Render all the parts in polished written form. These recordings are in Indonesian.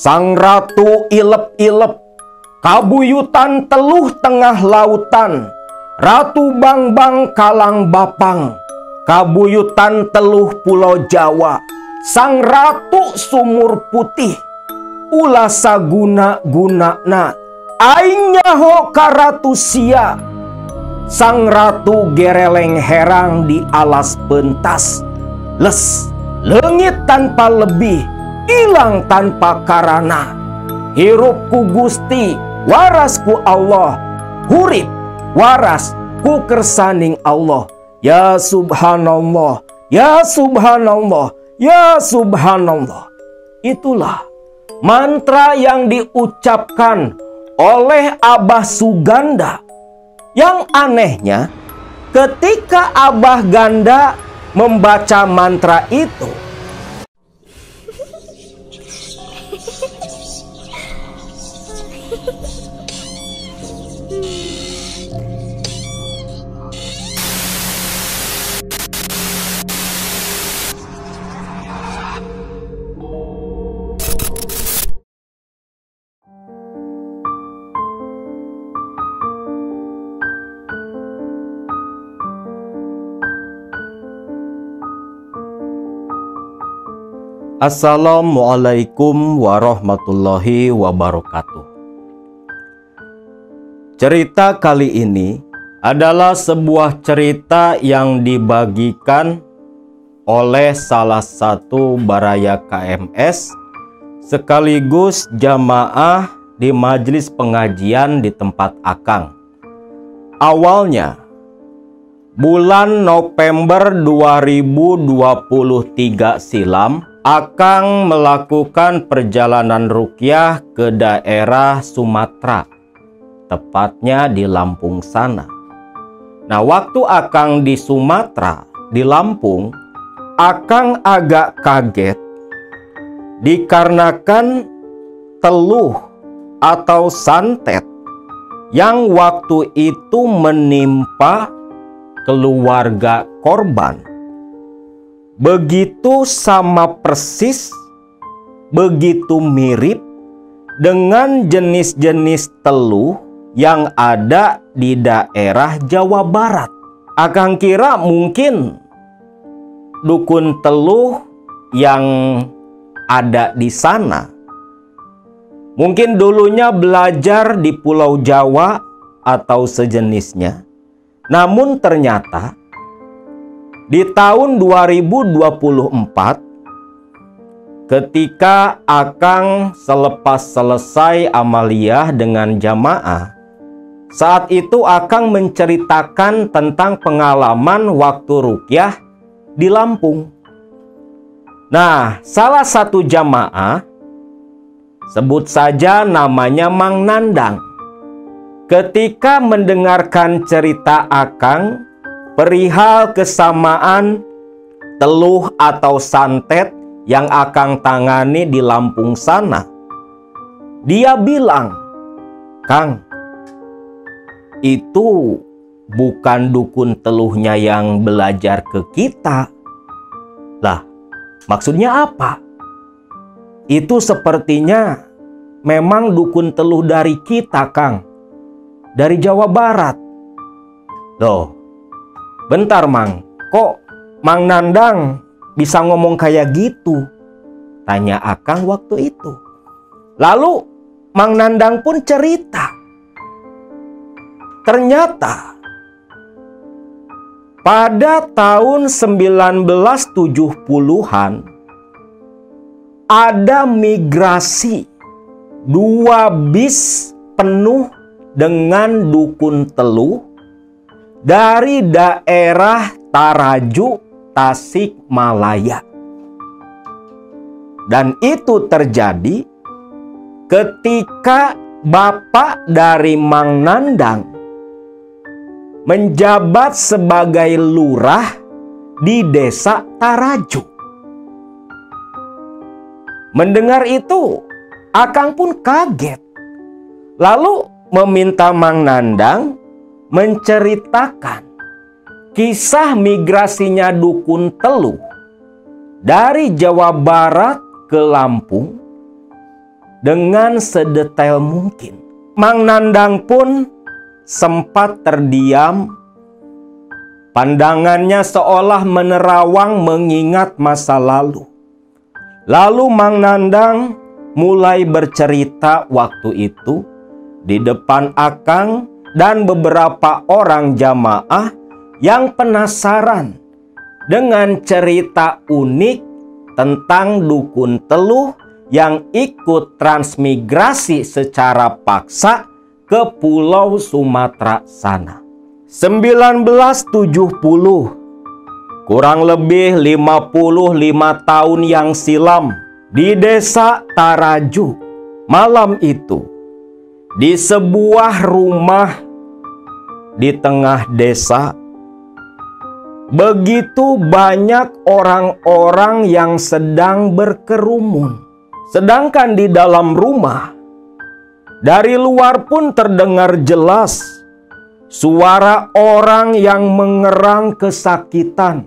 Sang ratu ilep-ilep, kabuyutan teluh tengah lautan. Ratu Bangbang kalang bapang, kabuyutan teluh pulau Jawa. Sang ratu sumur putih, ulah saguna-gunana, aing nyaho ka ratu sia. Sang ratu gereleng herang di alas pentas, les leungit tanpa lebih, ilang tanpa karana. Hirup ku Gusti, waras ku Allah, hurip waras ku kersaning Allah. Ya subhanallah, ya subhanallah, ya subhanallah. Itulah mantra yang diucapkan oleh Abah Suganda. Yang anehnya, ketika Abah Ganda membaca mantra itu, Assalamualaikum warahmatullahi wabarakatuh. Cerita kali ini adalah sebuah cerita yang dibagikan oleh salah satu baraya KMS sekaligus jamaah di majelis pengajian di tempat Akang. Awalnya bulan November 2023 silam, Akang melakukan perjalanan ruqyah ke daerah Sumatera, tepatnya di Lampung sana. Nah, waktu Akang di Sumatera, di Lampung, Akang agak kaget dikarenakan teluh atau santet yang waktu itu menimpa keluarga korban begitu sama persis, begitu mirip dengan jenis-jenis teluh yang ada di daerah Jawa Barat. Akang kira mungkin dukun teluh yang ada di sana mungkin dulunya belajar di Pulau Jawa atau sejenisnya. Namun ternyata di tahun 2024, ketika Akang selepas selesai amaliyah dengan jamaah, saat itu Akang menceritakan tentang pengalaman waktu ruqyah di Lampung. Nah, salah satu jamaah, sebut saja namanya Mang Nandang, ketika mendengarkan cerita Akang perihal kesamaan teluh atau santet yang Akang tangani di Lampung sana, dia bilang, "Kang, itu bukan dukun teluhnya yang belajar ke kita." Lah, maksudnya apa? Itu sepertinya memang dukun teluh dari kita, Kang, dari Jawa Barat. Loh, bentar Mang, kok Mang Nandang bisa ngomong kayak gitu? Tanya Akang waktu itu. Lalu Mang Nandang pun cerita. Ternyata pada tahun 1970-an ada migrasi 2 bis penuh dengan dukun teluh dari daerah Taraju, Tasikmalaya. Dan itu terjadi ketika bapak dari Mang Nandang menjabat sebagai lurah di desa Taraju. Mendengar itu, Akang pun kaget. Lalu meminta Mang Nandang menceritakan kisah migrasinya dukun teluh dari Jawa Barat ke Lampung dengan sedetail mungkin. Mang Nandang pun sempat terdiam. Pandangannya seolah menerawang mengingat masa lalu. Lalu Mang Nandang mulai bercerita waktu itu di depan akang dan beberapa orang jamaah yang penasaran dengan cerita unik tentang dukun Teluh yang ikut transmigrasi secara paksa ke Pulau Sumatera sana. 1970, kurang lebih 55 tahun yang silam, di desa Taraju, malam itu, di sebuah rumah di tengah desa, begitu banyak orang-orang yang sedang berkerumun. Sedangkan di dalam rumah, dari luar pun terdengar jelas suara orang yang mengerang kesakitan,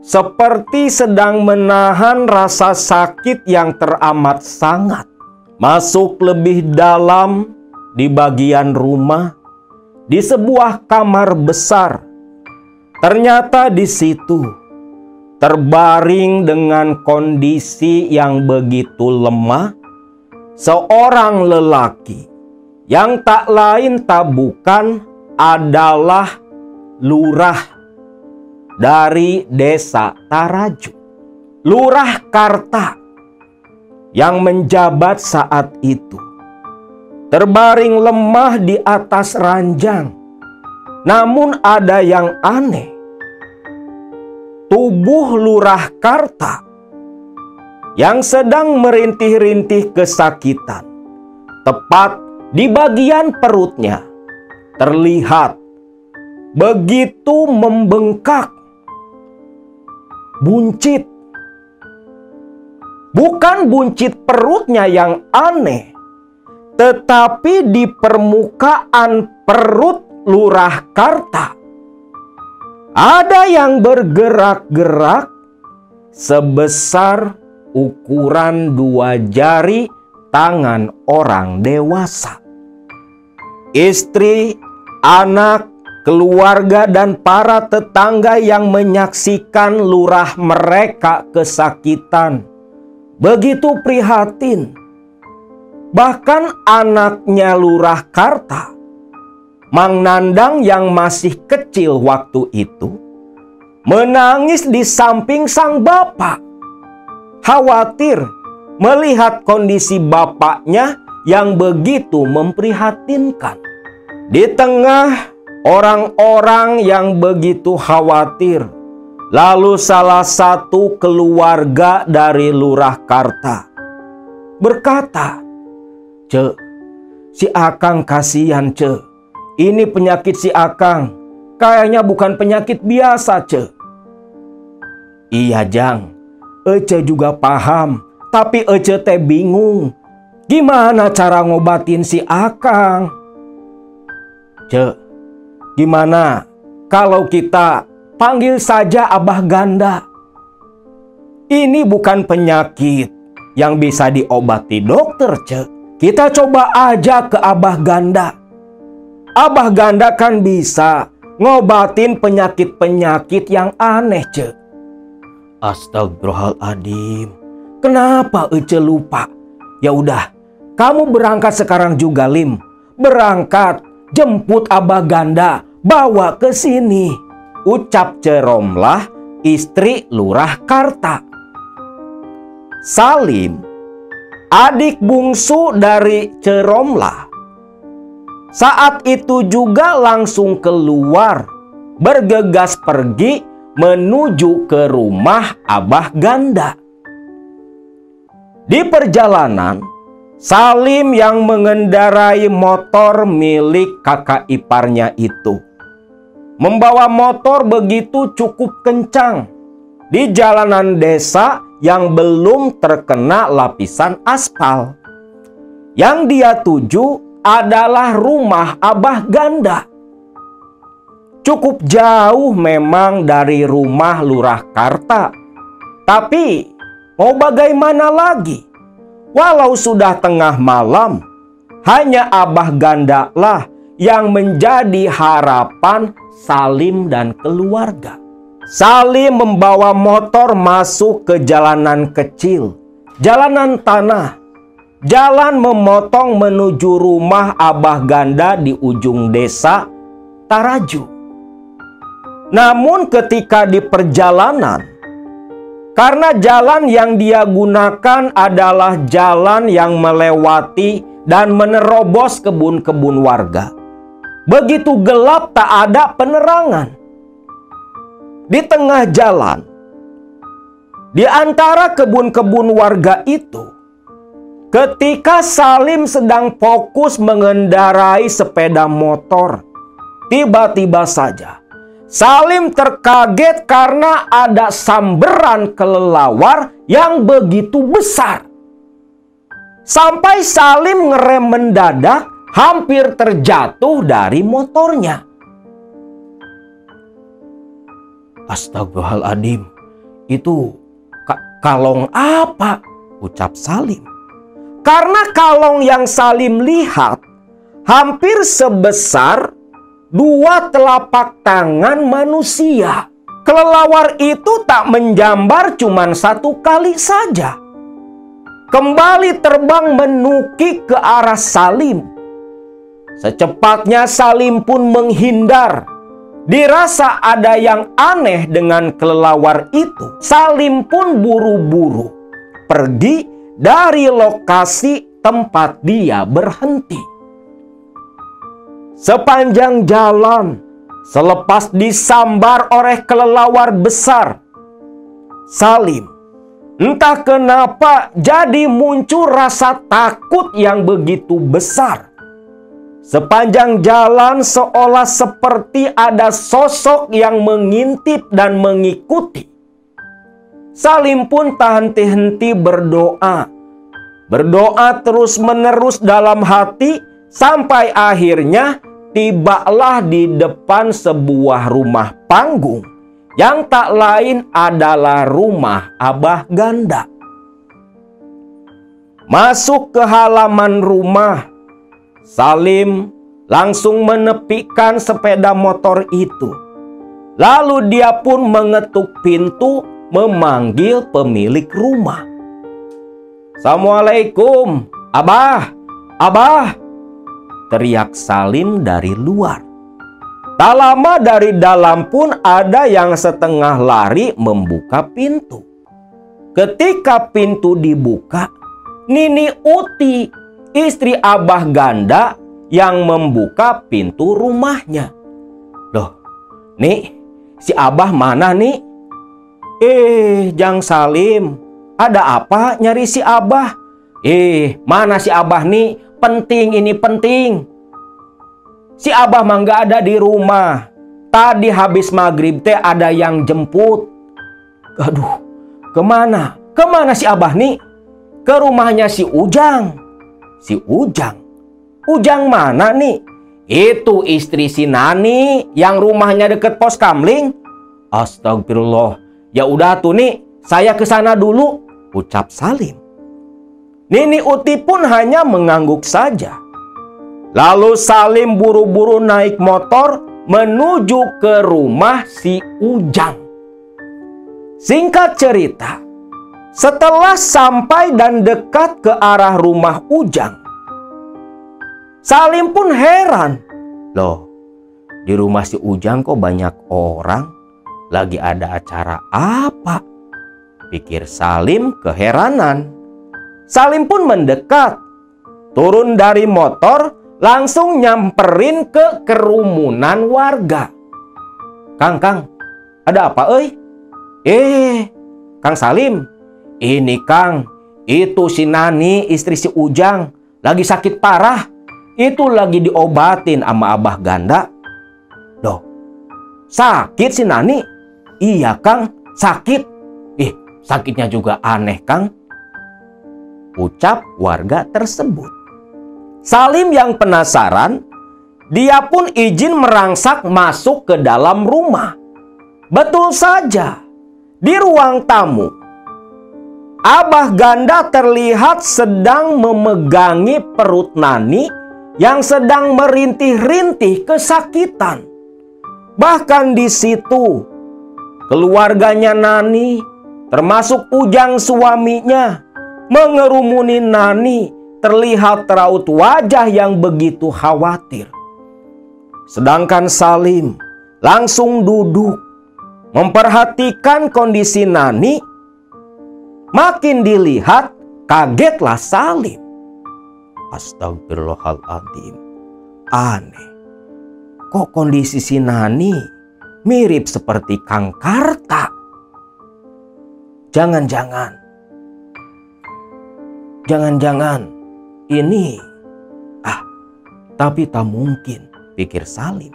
seperti sedang menahan rasa sakit yang teramat sangat. Masuk lebih dalam di bagian rumah, di sebuah kamar besar, ternyata di situ terbaring dengan kondisi yang begitu lemah, seorang lelaki yang tak lain tak bukan adalah lurah dari desa Taraju, Lurah Karta, yang menjabat saat itu. Terbaring lemah di atas ranjang. Namun ada yang aneh. Tubuh Lurah Karta yang sedang merintih-rintih kesakitan, tepat di bagian perutnya, terlihat begitu membengkak, buncit. Bukan buncit perutnya yang aneh, tetapi di permukaan perut Lurah Karta ada yang bergerak-gerak sebesar ukuran 2 jari tangan orang dewasa. Istri, anak, keluarga, dan para tetangga yang menyaksikan lurah mereka kesakitan begitu prihatin. Bahkan anaknya Lurah Karta, Mang Nandang yang masih kecil waktu itu, menangis di samping sang bapak. Khawatir melihat kondisi bapaknya yang begitu memprihatinkan. Di tengah orang-orang yang begitu khawatir, lalu salah satu keluarga dari Lurah Karta berkata, "Cek, si Akang kasihan, Cek. Ini penyakit si Akang, kayaknya bukan penyakit biasa, Cek." "Iya, Jang. Ece juga paham, tapi Ece teh bingung. Gimana cara ngobatin si Akang?" "Cek, gimana kalau kita panggil saja Abah Ganda? Ini bukan penyakit yang bisa diobati dokter, Cek. Kita coba aja ke Abah Ganda. Abah Ganda kan bisa ngobatin penyakit-penyakit yang aneh, Cek." "Astagfirullahaladzim. Kenapa Ece lupa? Ya udah, kamu berangkat sekarang juga, Lim. Berangkat, jemput Abah Ganda, bawa ke sini," ucap Ceromlah, istri Lurah Karta. Salim, adik bungsu dari Ceromlah, saat itu juga langsung keluar, bergegas pergi menuju ke rumah Abah Ganda. Di perjalanan, Salim yang mengendarai motor milik kakak iparnya itu membawa motor begitu cukup kencang di jalanan desa yang belum terkena lapisan aspal. Yang dia tuju adalah rumah Abah Ganda. Cukup jauh memang dari rumah Lurah Karta, tapi mau bagaimana lagi? Walau sudah tengah malam, hanya Abah Ganda lah yang menjadi harapan Salim dan keluarga. Salim membawa motor masuk ke jalanan kecil, jalanan tanah. Jalan memotong menuju rumah Abah Ganda di ujung desa Taraju. Namun ketika di perjalanan, karena jalan yang dia gunakan adalah jalan yang melewati dan menerobos kebun-kebun warga, begitu gelap tak ada penerangan. Di tengah jalan, di antara kebun-kebun warga itu, ketika Salim sedang fokus mengendarai sepeda motor, tiba-tiba saja Salim terkaget karena ada sambaran kelelawar yang begitu besar. Sampai Salim ngerem mendadak, hampir terjatuh dari motornya. Astagfirullahaladzim, itu kalong apa? Ucap Salim. Karena kalong yang Salim lihat hampir sebesar 2 telapak tangan manusia. Kelelawar itu tak menjambar cuma 1 kali saja. Kembali terbang menukik ke arah Salim. Secepatnya Salim pun menghindar. Dirasa ada yang aneh dengan kelelawar itu. Salim pun buru-buru pergi dari lokasi tempat dia berhenti. Sepanjang jalan, selepas disambar oleh kelelawar besar, Salim entah kenapa jadi muncul rasa takut yang begitu besar. Sepanjang jalan seolah seperti ada sosok yang mengintip dan mengikuti. Salim pun tak henti-henti berdoa. Berdoa terus-menerus dalam hati sampai akhirnya tibalah di depan sebuah rumah panggung yang tak lain adalah rumah Abah Ganda. Masuk ke halaman rumah, Salim langsung menepikan sepeda motor itu. Lalu dia pun mengetuk pintu memanggil pemilik rumah. Assalamualaikum, Abah, Abah, teriak Salim dari luar. Tak lama dari dalam pun ada yang setengah lari membuka pintu. Ketika pintu dibuka, Nini Uti, istri Abah Ganda, yang membuka pintu rumahnya. Loh, Nik, si Abah mana nih? Jang Salim, ada apa nyari si Abah? Mana si Abah nih? Penting, ini penting. Si Abah mah nggak ada di rumah. Tadi habis maghrib teh ada yang jemput. Aduh, kemana? Kemana si Abah nih? Ke rumahnya si Ujang. Si Ujang? Ujang mana nih? Itu istri si Nani yang rumahnya deket pos kamling. Astagfirullah. Ya udah tuh nih, saya ke sana dulu, ucap Salim. Nini Uti pun hanya mengangguk saja. Lalu Salim buru-buru naik motor menuju ke rumah si Ujang. Singkat cerita, setelah sampai dan dekat ke arah rumah Ujang, Salim pun heran. Loh, di rumah si Ujang kok banyak orang? Lagi ada acara apa? Pikir Salim keheranan. Salim pun mendekat, turun dari motor, langsung nyamperin ke kerumunan warga. Kang, ada apa Kang Salim, ini Kang, itu si Nani istri si Ujang, lagi sakit parah. Itu lagi diobatin sama Abah Ganda. Loh, sakit si Nani? Iya Kang, sakit. Sakitnya juga aneh Kang, ucap warga tersebut. Salim yang penasaran, dia pun izin merangsak masuk ke dalam rumah. Betul saja, di ruang tamu Abah Ganda terlihat sedang memegangi perut Nani yang sedang merintih-rintih kesakitan. Bahkan di situ, keluarganya Nani, termasuk Ujang suaminya, mengerumuni Nani, terlihat raut wajah yang begitu khawatir. Sedangkan Salim langsung duduk, memperhatikan kondisi Nani. Makin dilihat, kagetlah Salim. Astagfirullahaladzim, aneh. Kok kondisi si Nani mirip seperti Kang Karta? Jangan-jangan ini, tapi tak mungkin, pikir Salim.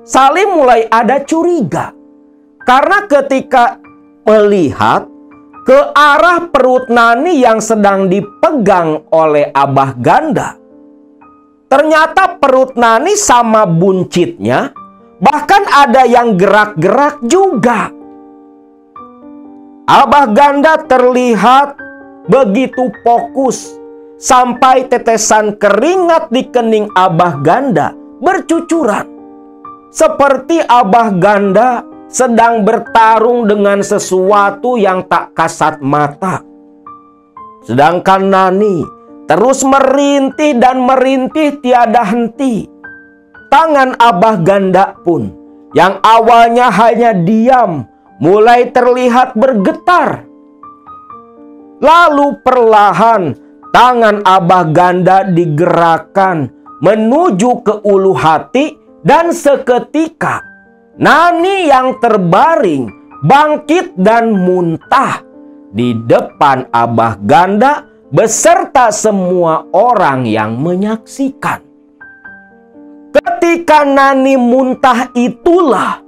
Salim mulai ada curiga, karena ketika melihat ke arah perut Nani yang sedang dipegang oleh Abah Ganda, ternyata perut Nani sama buncitnya, bahkan ada yang gerak-gerak juga. Abah Ganda terlihat begitu fokus sampai tetesan keringat di kening Abah Ganda bercucuran. Seperti Abah Ganda sedang bertarung dengan sesuatu yang tak kasat mata. Sedangkan Nani terus merintih dan merintih tiada henti. Tangan Abah Ganda pun yang awalnya hanya diam mulai terlihat bergetar. Lalu perlahan tangan Abah Ganda digerakkan menuju ke ulu hati, dan seketika Nani yang terbaring bangkit dan muntah di depan Abah Ganda beserta semua orang yang menyaksikan. Ketika Nani muntah itulah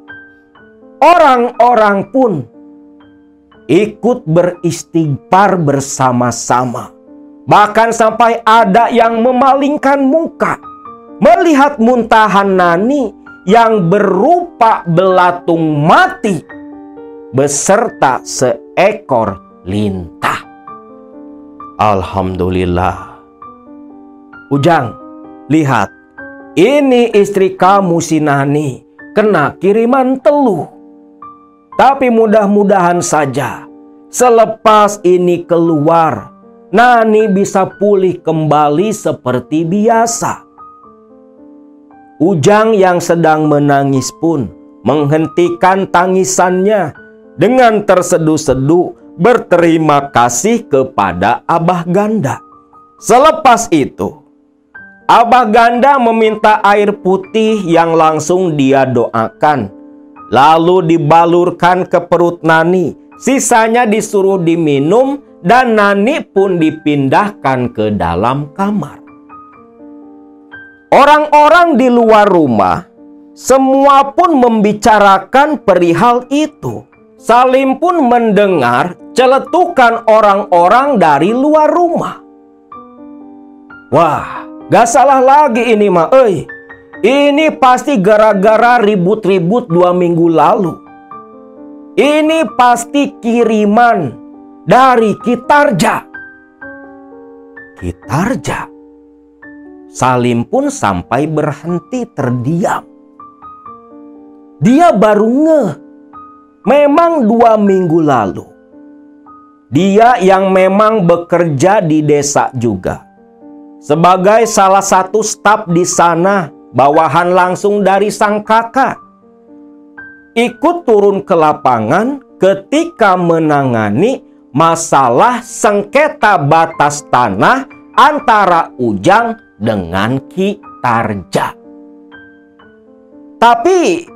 orang-orang pun ikut beristighfar bersama-sama. Bahkan sampai ada yang memalingkan muka melihat muntahan Nani yang berupa belatung mati beserta seekor lintah. Alhamdulillah. Ujang, lihat, ini istri kamu si Nani kena kiriman teluh. Tapi mudah-mudahan saja selepas ini keluar, Nani bisa pulih kembali seperti biasa. Ujang yang sedang menangis pun menghentikan tangisannya dengan terseduh-seduh berterima kasih kepada Abah Ganda. Selepas itu, Abah Ganda meminta air putih yang langsung dia doakan, lalu dibalurkan ke perut Nani. Sisanya disuruh diminum dan Nani pun dipindahkan ke dalam kamar. Orang-orang di luar rumah semua pun membicarakan perihal itu. Salim pun mendengar celetukan orang-orang dari luar rumah. Wah, gak salah lagi ini mah, ini pasti gara-gara ribut-ribut 2 minggu lalu. Ini pasti kiriman dari Kitarja. Kitarja? Salim pun sampai berhenti terdiam. Dia baru ngeh. Memang 2 minggu lalu. Dia yang memang bekerja di desa juga. Sebagai salah satu staf di sana, bawahan langsung dari sang kakak. Ikut turun ke lapangan ketika menangani masalah sengketa batas tanah antara Ujang dengan Kitarja. Tapi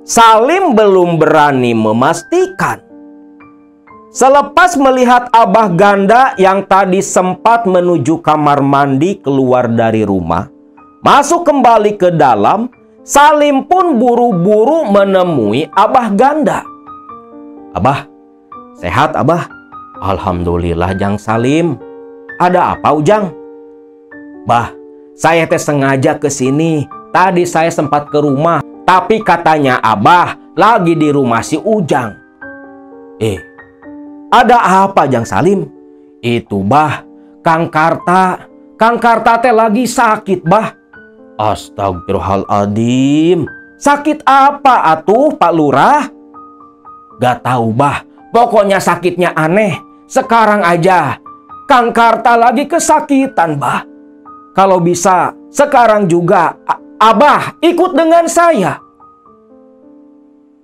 Salim belum berani memastikan. Selepas melihat Abah Ganda yang tadi sempat menuju kamar mandi keluar dari rumah, masuk kembali ke dalam, Salim pun buru-buru menemui Abah Ganda. Abah, sehat Abah? Alhamdulillah Jang Salim. Ada apa Ujang? Bah, saya sengaja ke sini. Tadi saya sempat ke rumah, tapi katanya Abah lagi di rumah si Ujang. Ada apa Jang Salim? Itu bah, Kang Karta teh lagi sakit bah. Astagfirullahaladzim. Sakit apa atuh Pak Lurah? Gak tahu bah, pokoknya sakitnya aneh. Sekarang aja Kang Karta lagi kesakitan bah. Kalau bisa sekarang juga Abah ikut dengan saya.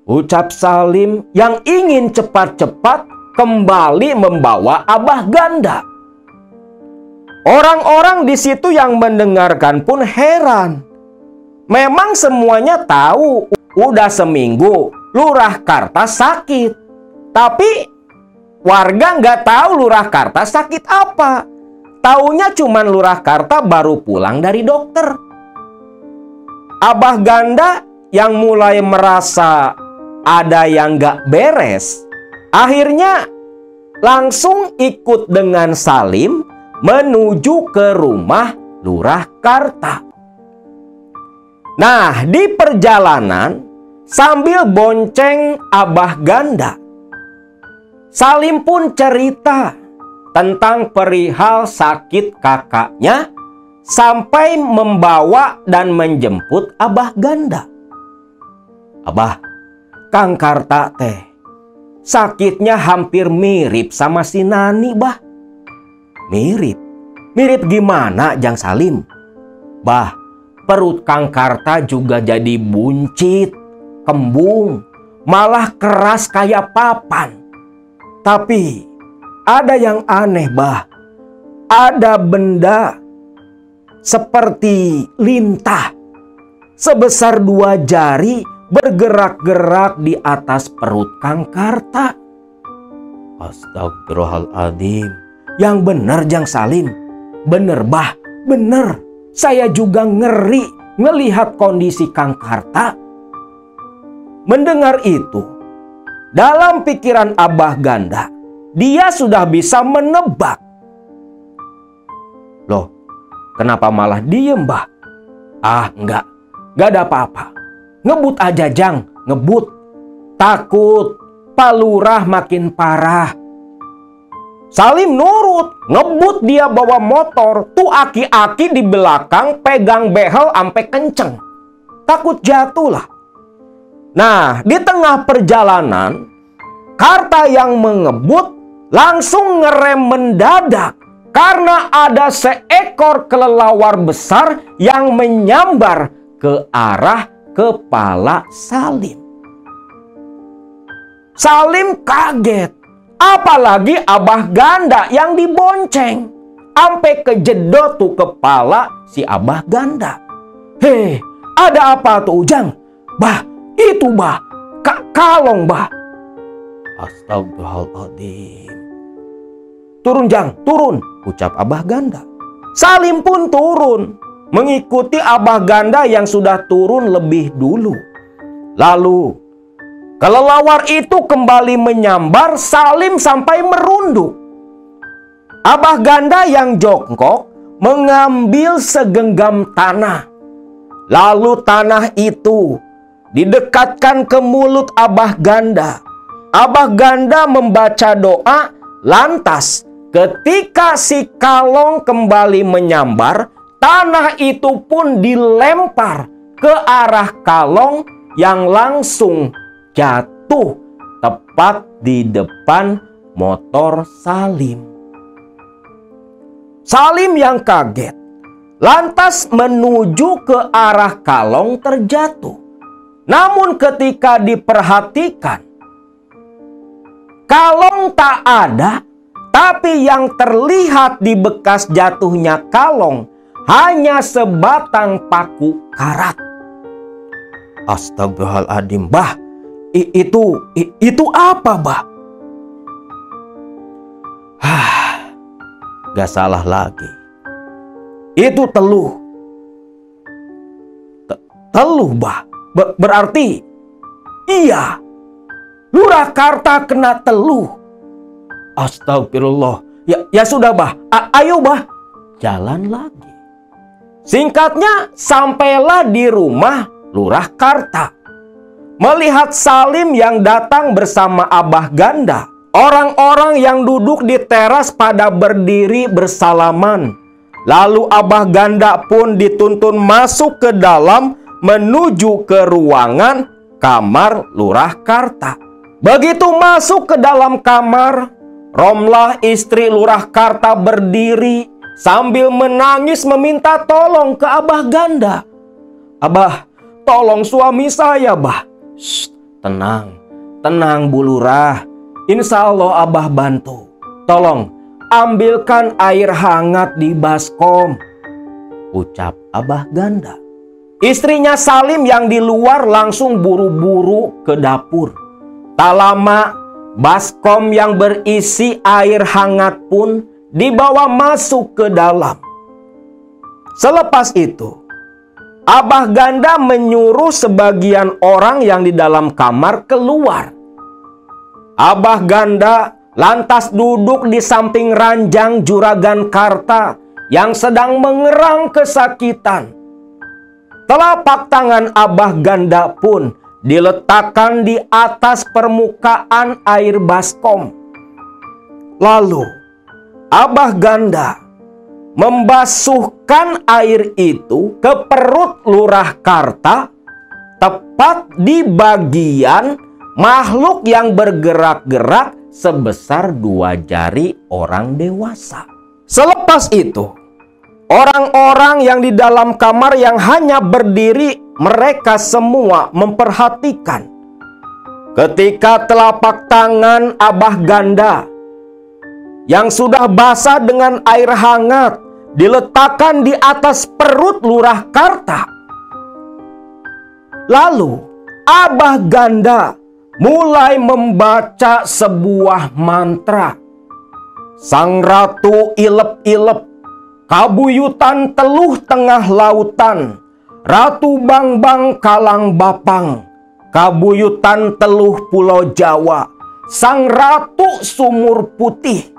Ucap Salim yang ingin cepat-cepat kembali membawa Abah Ganda. Orang-orang di situ yang mendengarkan pun heran. Memang semuanya tahu udah seminggu Lurah Karta sakit. Tapi warga nggak tahu Lurah Karta sakit apa. Taunya cuman Lurah Karta baru pulang dari dokter. Abah Ganda yang mulai merasa ada yang nggak beres, akhirnya langsung ikut dengan Salim menuju ke rumah Lurah Karta. Nah, di perjalanan sambil bonceng Abah Ganda, Salim pun cerita tentang perihal sakit kakaknya sampai membawa dan menjemput Abah Ganda. Abah, Kang Karta teh sakitnya hampir mirip sama si Nani bah. Mirip? Mirip gimana Jang Salim? Bah, perut Kang Karta juga jadi buncit, kembung, malah keras kayak papan. Tapi ada yang aneh bah. Ada benda seperti lintah sebesar 2 jari bergerak-gerak di atas perut Kang Karta. Astagfirullahaladzim. Yang bener Jang Salim. Bener bah, bener. Saya juga ngeri ngelihat kondisi Kang Karta. Mendengar itu, dalam pikiran Abah Ganda, dia sudah bisa menebak. Loh, kenapa malah diem bah? Ah, enggak ada apa-apa. Ngebut aja Jang, ngebut. Takut Pak Lurah makin parah. Salim nurut, ngebut dia bawa motor. Tuh aki-aki di belakang pegang behel ampe kenceng. Takut jatuh lah. Nah, di tengah perjalanan, Karta yang mengebut langsung ngerem mendadak. Karena ada seekor kelelawar besar yang menyambar ke arah kepala Salim. Salim kaget. Apalagi Abah Ganda yang dibonceng. Ampe kejedot tuh kepala si Abah Ganda. Hei, ada apa tuh Ujang? Bah, itu bah, kalong bah. Astagfirullahaladzim. Turun Jang, turun, ucap Abah Ganda. Salim pun turun, mengikuti Abah Ganda yang sudah turun lebih dulu. Lalu kelelawar itu kembali menyambar Salim sampai merunduk. Abah Ganda yang jongkok mengambil segenggam tanah. Lalu tanah itu didekatkan ke mulut Abah Ganda. Abah Ganda membaca doa, lantas ketika si kalong kembali menyambar, tanah itu pun dilempar ke arah kalong yang langsung jatuh tepat di depan motor Salim. Salim yang kaget lantas menuju ke arah kalong terjatuh. Namun ketika diperhatikan, kalong tak ada, tapi yang terlihat di bekas jatuhnya kalong hanya sebatang paku karat. Astagfirullahaladzim, bah. Itu apa, bah? Gak salah lagi. Itu teluh. Teluh, bah. Berarti iya, Lurah Karta kena teluh. Astagfirullah. Ya sudah, bah. Ayo, bah. Jalan lagi. Singkatnya, sampailah di rumah Lurah Karta. Melihat Salim yang datang bersama Abah Ganda, Orang-orang yang duduk di teras pada berdiri bersalaman. Lalu Abah Ganda pun dituntun masuk ke dalam menuju ke ruangan kamar Lurah Karta. Begitu masuk ke dalam kamar, Romlah istri Lurah Karta berdiri sambil menangis meminta tolong ke Abah Ganda. "Abah, tolong suami saya, Bah." "Shh, tenang, tenang Bu Lurah. Insya Allah Abah bantu. Tolong ambilkan air hangat di baskom," ucap Abah Ganda. Istrinya Salim yang di luar langsung buru-buru ke dapur. Tak lama, baskom yang berisi air hangat pun dibawa masuk ke dalam. Selepas itu, Abah Ganda menyuruh sebagian orang yang di dalam kamar keluar. Abah Ganda lantas duduk di samping ranjang Juragan Karta yang sedang mengerang kesakitan. Telapak tangan Abah Ganda pun diletakkan di atas permukaan air baskom. Lalu Abah Ganda membasuhkan air itu ke perut Lurah Karta, tepat di bagian makhluk yang bergerak-gerak sebesar 2 jari orang dewasa. Selepas itu, orang-orang yang di dalam kamar yang hanya berdiri, mereka semua memperhatikan ketika telapak tangan Abah Ganda yang sudah basah dengan air hangat diletakkan di atas perut Lurah Karta. Lalu Abah Ganda mulai membaca sebuah mantra. "Sang Ratu ilep-ilep, kabuyutan teluh tengah lautan, Ratu Bangbang kalang bapang, kabuyutan teluh pulau Jawa, Sang Ratu sumur putih,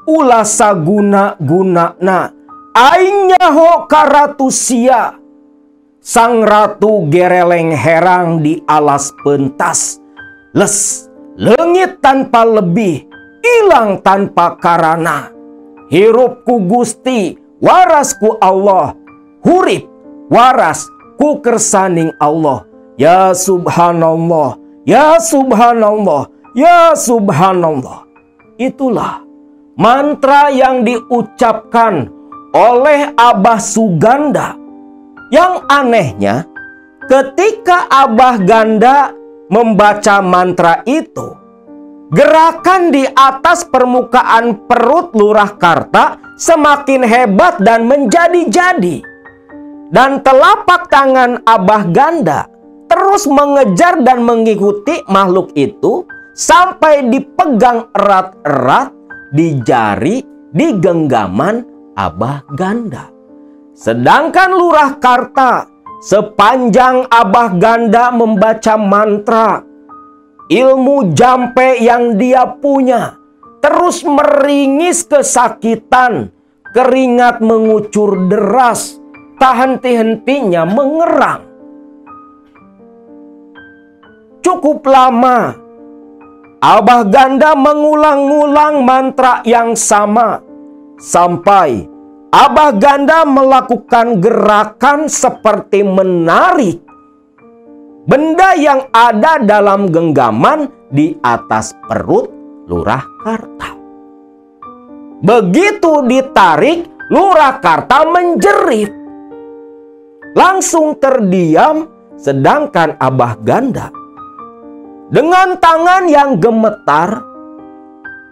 ulah saguna-gunana, aing nyaho ka Ratu sia, Sang Ratu gereleng herang di alas pentas, les leungit tanpa lebih, ilang tanpa karana, hirup ku Gusti, waras ku Allah, hurip waras ku kersaning Allah, ya subhanallah, ya subhanallah, ya subhanallah." Itulah mantra yang diucapkan oleh Abah Suganda. Yang anehnya, ketika Abah Ganda membaca mantra itu, gerakan di atas permukaan perut Lurah Karta semakin hebat dan menjadi-jadi. Dan telapak tangan Abah Ganda terus mengejar dan mengikuti makhluk itu sampai dipegang erat-erat di jari di genggaman Abah Ganda. Sedangkan Lurah Karta, sepanjang Abah Ganda membaca mantra, ilmu jampe yang dia punya terus meringis kesakitan, keringat mengucur deras, tak henti-hentinya mengerang. Cukup lama Abah Ganda mengulang-ulang mantra yang sama sampai Abah Ganda melakukan gerakan seperti menarik benda yang ada dalam genggaman di atas perut Lurah Karta. Begitu ditarik, Lurah Karta menjerit, langsung terdiam, sedangkan Abah Ganda dengan tangan yang gemetar,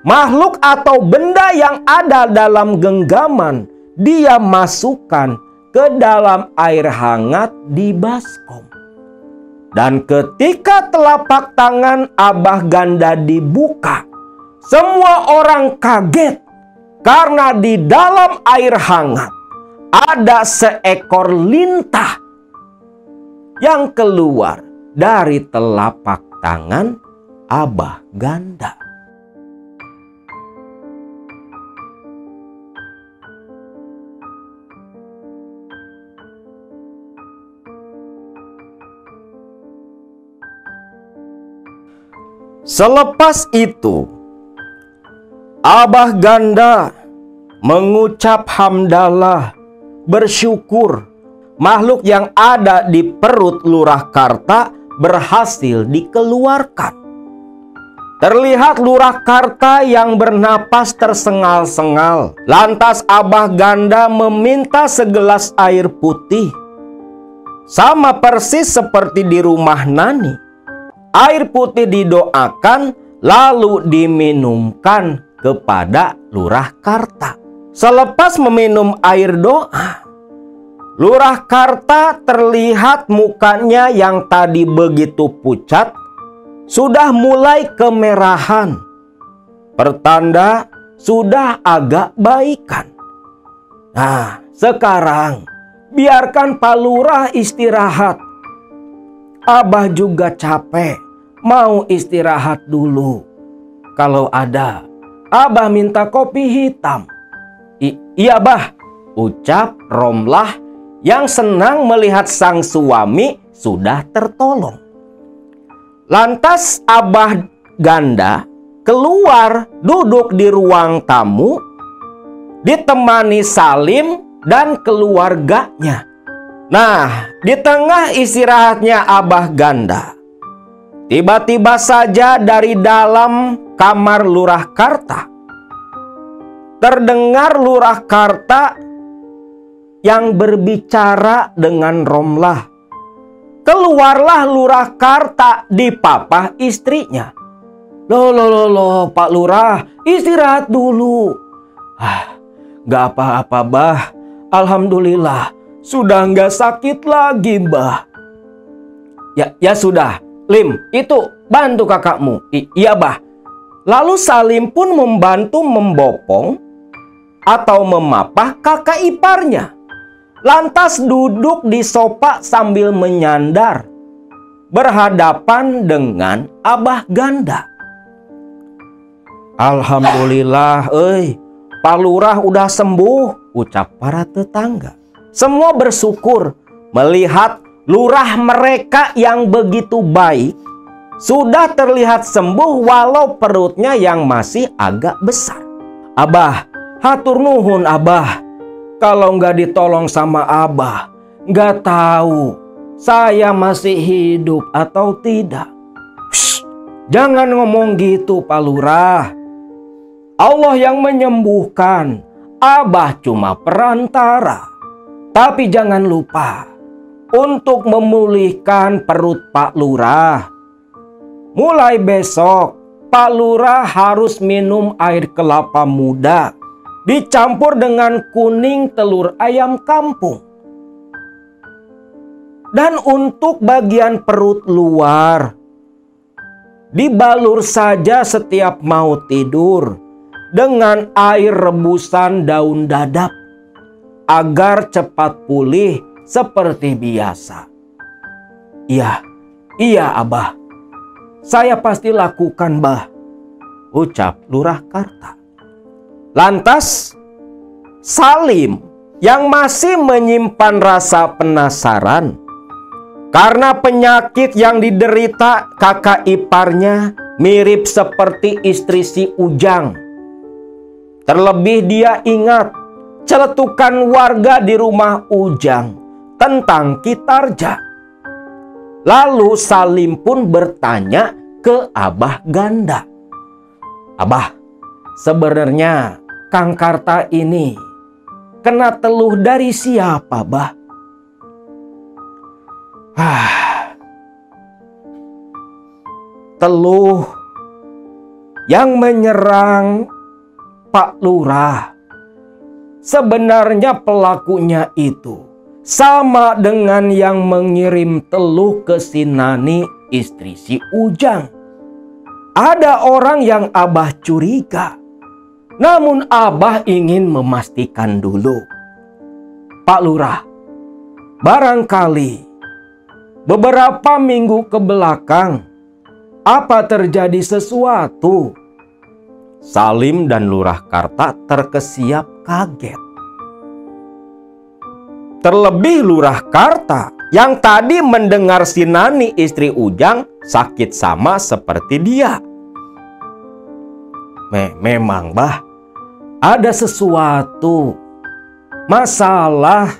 makhluk atau benda yang ada dalam genggaman dia masukkan ke dalam air hangat di baskom. Dan ketika telapak tangan Abah Ganda dibuka, semua orang kaget karena di dalam air hangat ada seekor lintah yang keluar dari telapak tangan Abah Ganda. Selepas itu, Abah Ganda mengucap hamdalah, bersyukur makhluk yang ada di perut Lurah Karta berhasil dikeluarkan. Terlihat Lurah Karta yang bernapas tersengal-sengal. Lantas Abah Ganda meminta segelas air putih. Sama persis seperti di rumah Nani. Air putih didoakan lalu diminumkan kepada Lurah Karta. Selepas meminum air doa, Lurah Karta terlihat mukanya yang tadi begitu pucat sudah mulai kemerahan. Pertanda sudah agak baikan. Nah, sekarang biarkan Pak Lurah istirahat. Abah juga capek, mau istirahat dulu. Kalau ada, Abah minta kopi hitam. Iya, Bah, ucap Romlah yang senang melihat sang suami sudah tertolong. Lantas Abah Ganda keluar duduk di ruang tamu ditemani Salim dan keluarganya. Nah, di tengah istirahatnya Abah Ganda, tiba-tiba saja dari dalam kamar Lurah Karta terdengar Lurah Karta yang berbicara dengan Romlah. Keluarlah Lurah Karta dipapah istrinya. Loh, Pak Lurah, istirahat dulu. Gak apa-apa, Bah. Alhamdulillah, sudah gak sakit lagi, Bah. Ya sudah, Lim, itu bantu kakakmu. Iya, Bah. Lalu Salim pun membantu membopong atau memapah kakak iparnya. Lantas duduk di sofa sambil menyandar, berhadapan dengan Abah Ganda. Alhamdulillah, Pak Lurah udah sembuh, ucap para tetangga. Semua bersyukur melihat lurah mereka yang begitu baik sudah terlihat sembuh walau perutnya yang masih agak besar. Abah, hatur nuhun Abah. Kalau nggak ditolong sama Abah, nggak tahu saya masih hidup atau tidak. Shh, jangan ngomong gitu, Pak Lurah. Allah yang menyembuhkan, Abah cuma perantara. Tapi jangan lupa untuk memulihkan perut Pak Lurah. Mulai besok, Pak Lurah harus minum air kelapa muda dicampur dengan kuning telur ayam kampung. Dan untuk bagian perut luar, dibalur saja setiap mau tidur dengan air rebusan daun dadap agar cepat pulih seperti biasa. Iya Abah, saya pasti lakukan, Bah, ucap Lurah Karta. Lantas Salim yang masih menyimpan rasa penasaran karena penyakit yang diderita kakak iparnya mirip seperti istri si Ujang. Terlebih dia ingat celetukan warga di rumah Ujang tentang Kitarja. Lalu Salim pun bertanya ke Abah Ganda. Abah, sebenarnya Kang Karta ini kena teluh dari siapa, Bah? Teluh yang menyerang Pak Lurah. Sebenarnya pelakunya itu sama dengan yang mengirim teluh ke si Nani, istri si Ujang. Ada orang yang Abah curiga. Namun Abah ingin memastikan dulu. Pak Lurah, barangkali beberapa minggu ke belakang apa terjadi sesuatu? Salim dan Lurah Karta terkesiap kaget. Terlebih Lurah Karta yang tadi mendengar si Nani istri Ujang sakit sama seperti dia. Memang bah, ada sesuatu masalah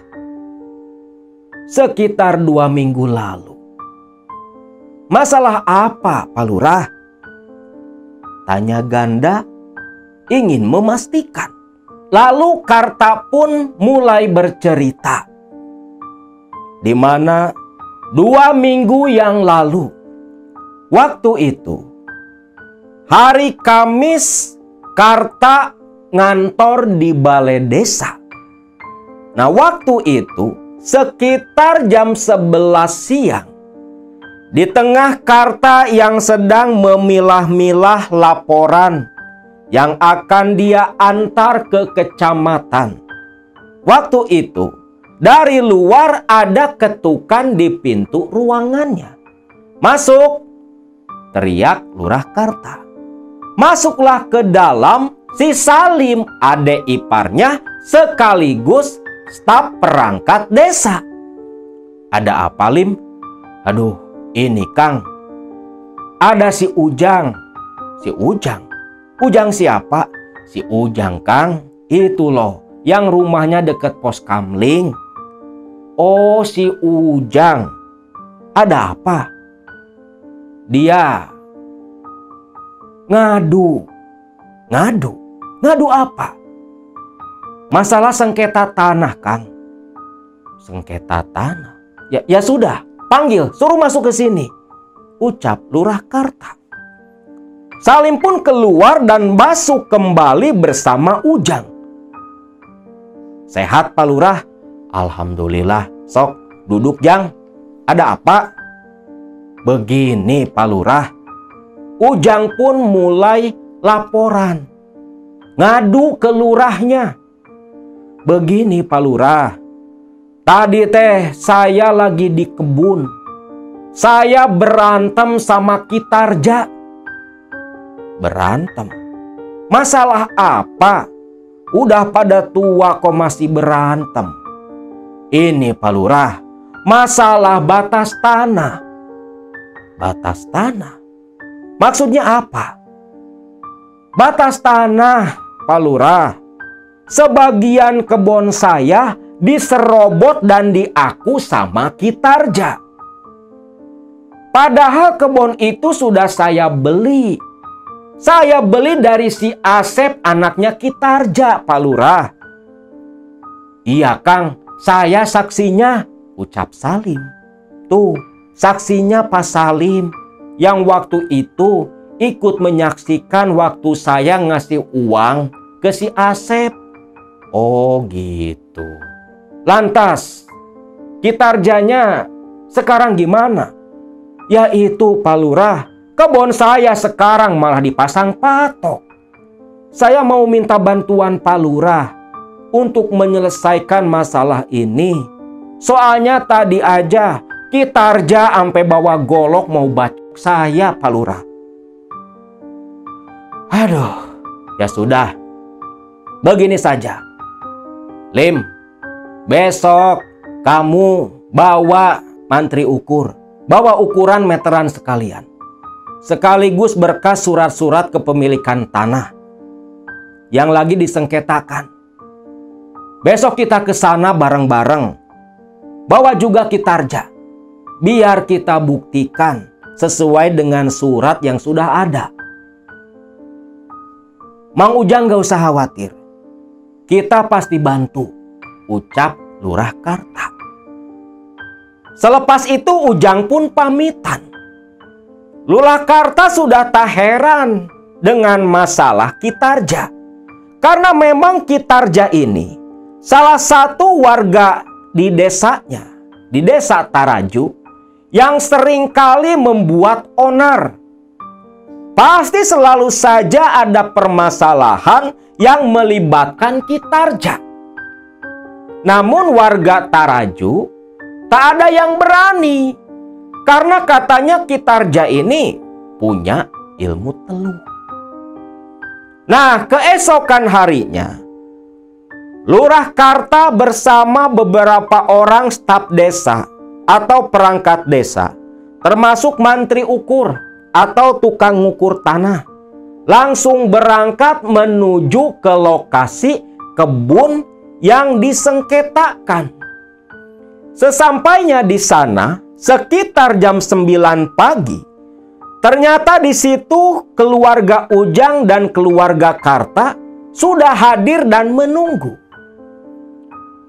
sekitar 2 minggu lalu. Masalah apa, Pak Lurah? Tanya Ganda ingin memastikan. Lalu Karta pun mulai bercerita. Di mana 2 minggu yang lalu, waktu itu, hari Kamis, Karta ngantor di balai desa. Nah, waktu itu sekitar jam 11 siang, di tengah Karta yang sedang memilah-milah laporan yang akan dia antar ke kecamatan. Waktu itu, dari luar ada ketukan di pintu ruangannya. "Masuk!" teriak Lurah Karta. Masuklah ke dalam si Salim, adik iparnya sekaligus staf perangkat desa. "Ada apa, Lim?" "Aduh, ini Kang, ada si Ujang." "Si Ujang? Ujang siapa?" "Si Ujang, Kang. Itu loh, yang rumahnya deket pos kamling." "Oh, si Ujang. Ada apa?" "Dia ngadu." "Ngadu? Ngadu apa?" "Masalah sengketa tanah, Kang." "Sengketa tanah? Ya sudah, panggil, suruh masuk ke sini," ucap Lurah Karta. Salim pun keluar dan masuk kembali bersama Ujang. "Sehat, Pak Lurah?" "Alhamdulillah. Sok, duduk, Jang. Ada apa?" "Begini, Pak Lurah." Ujang pun mulai laporan. Ngadu ke lurahnya. "Begini, Pak Lurah. Tadi teh saya lagi di kebun. Saya berantem sama Kitarja." "Berantem? Masalah apa? Udah pada tua kok masih berantem?" "Ini, Pak Lurah, masalah batas tanah." "Batas tanah? Maksudnya apa?" "Batas tanah, Pak Lurah. Sebagian kebun saya diserobot dan diaku sama Kitarja. Padahal kebun itu sudah saya beli. Saya beli dari si Asep, anaknya Kitarja, Pak Lurah." "Iya, Kang, saya saksinya," ucap Salim. "Tuh, saksinya Pak Salim yang waktu itu ikut menyaksikan waktu saya ngasih uang ke si Asep." "Oh gitu. Lantas Kitarjanya sekarang gimana?" "Ya itu, Pak Lurah, kebun saya sekarang malah dipasang patok. Saya mau minta bantuan Pak Lurah untuk menyelesaikan masalah ini. Soalnya tadi aja Kitarja sampai bawa golok mau bacok saya, Pak Lurah." "Aduh, ya sudah. Begini saja, Lim. Besok kamu bawa mantri ukur. Bawa ukuran meteran sekalian. Sekaligus berkas surat-surat kepemilikan tanah yang lagi disengketakan. Besok kita ke sana bareng-bareng. Bawa juga Kitarja. Biar kita buktikan sesuai dengan surat yang sudah ada. Mang Ujang gak usah khawatir. Kita pasti bantu," ucap Lurah Karta. Selepas itu Ujang pun pamitan. Lurah Karta sudah tak heran dengan masalah Kitarja. Karena memang Kitarja ini salah satu warga di desanya, di desa Taraju, yang seringkali membuat onar. Pasti selalu saja ada permasalahan yang melibatkan Kitarja. Namun warga Taraju tak ada yang berani. Karena katanya Kitarja ini punya ilmu teluh. Nah, keesokan harinya, Lurah Karta bersama beberapa orang staf desa atau perangkat desa, termasuk mantri ukur atau tukang ngukur tanah, langsung berangkat menuju ke lokasi kebun yang disengketakan. Sesampainya di sana, sekitar jam 9 pagi, ternyata di situ keluarga Ujang dan keluarga Karta sudah hadir dan menunggu.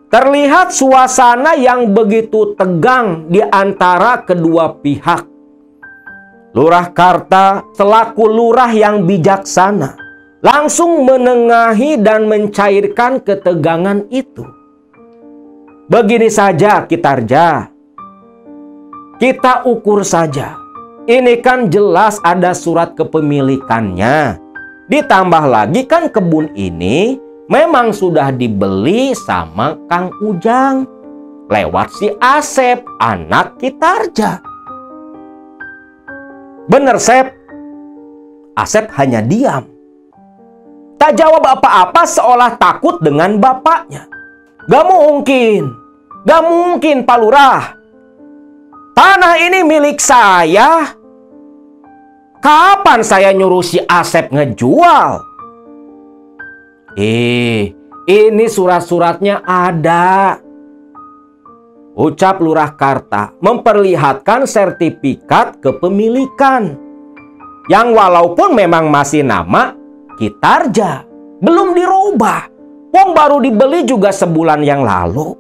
Terlihat suasana yang begitu tegang di antara kedua pihak. Lurah Karta selaku lurah yang bijaksana langsung menengahi dan mencairkan ketegangan itu. Begini saja Kitarja, kita ukur saja. Ini kan jelas ada surat kepemilikannya. Ditambah lagi kan kebun ini memang sudah dibeli sama Kang Ujang lewat si Asep, anak Kitarja. Bener, Sep. Asep hanya diam. Tak jawab apa-apa seolah takut dengan bapaknya. Gak mungkin. Gak mungkin, Pak Lurah. Tanah ini milik saya. Kapan saya nyuruh si Asep ngejual? Ini surat-suratnya ada. Ucap Lurah Karta memperlihatkan sertifikat kepemilikan yang walaupun memang masih nama Kitarja, belum dirubah. Wong baru dibeli juga sebulan yang lalu.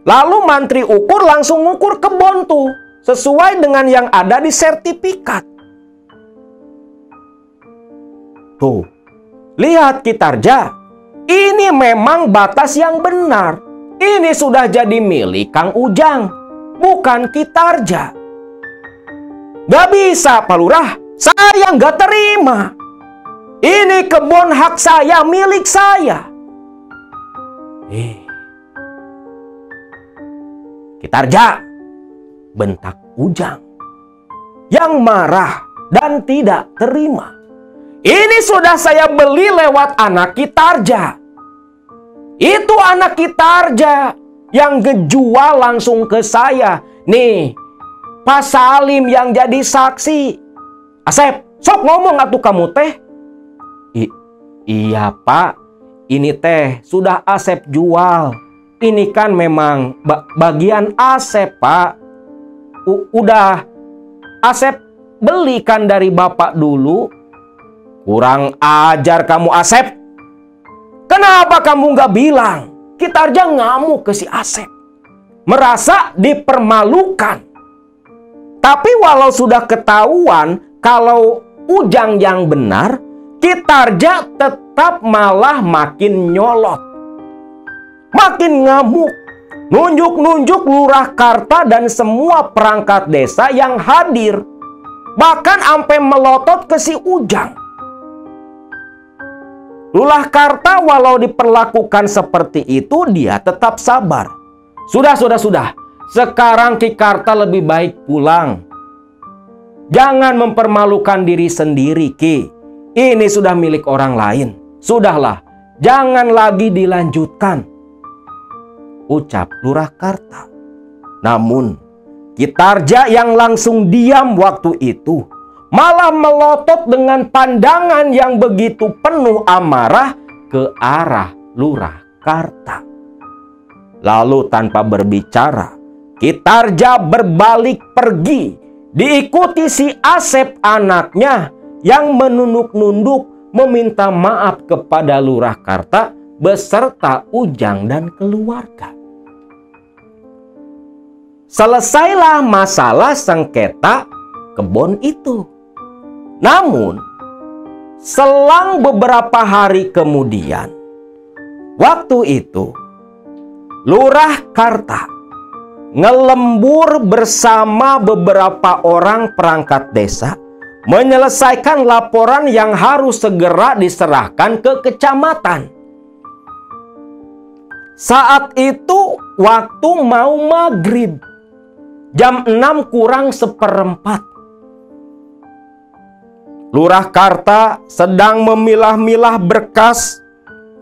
Lalu mantri ukur langsung ngukur kebun tuh sesuai dengan yang ada di sertifikat. Tuh, lihat Kitarja, ini memang batas yang benar. Ini sudah jadi milik Kang Ujang, bukan Kitarja. Gak bisa, Pak Lurah. Saya gak terima. Ini kebun hak saya, milik saya. Kitarja, bentak Ujang yang marah dan tidak terima. Ini sudah saya beli lewat anak Kitarja. Itu anak Kitarja yang ngejual langsung ke saya. Nih, Pak Salim yang jadi saksi. Asep, sok ngomong atuh kamu teh. Iya Pak, ini teh sudah Asep jual. Ini kan memang bagian Asep Pak. Udah Asep belikan dari Bapak dulu. Kurang ajar kamu Asep. Kenapa kamu gak bilang? Kitarja ngamuk ke si Asep. Merasa dipermalukan. Tapi walau sudah ketahuan kalau Ujang yang benar, Kitarja tetap malah makin nyolot. Makin ngamuk. Nunjuk-nunjuk Lurah Karta dan semua perangkat desa yang hadir. Bahkan sampai melotot ke si Ujang. Lurah Karta walau diperlakukan seperti itu, dia tetap sabar. Sudah. Sekarang Ki Karta lebih baik pulang. Jangan mempermalukan diri sendiri, Ki. Ini sudah milik orang lain. Sudahlah, jangan lagi dilanjutkan. Ucap Lurah Karta. Namun, Kitarja yang langsung diam waktu itu malah melotot dengan pandangan yang begitu penuh amarah ke arah Lurah Karta. Lalu tanpa berbicara, Kitarja berbalik pergi, diikuti si Asep anaknya yang menunduk-nunduk meminta maaf kepada Lurah Karta beserta Ujang dan keluarga. Selesailah masalah sengketa kebun itu. Namun, selang beberapa hari kemudian, waktu itu, Lurah Karta ngelembur bersama beberapa orang perangkat desa menyelesaikan laporan yang harus segera diserahkan ke kecamatan. Saat itu waktu mau maghrib, jam 6 kurang seperempat. Lurah Karta sedang memilah-milah berkas,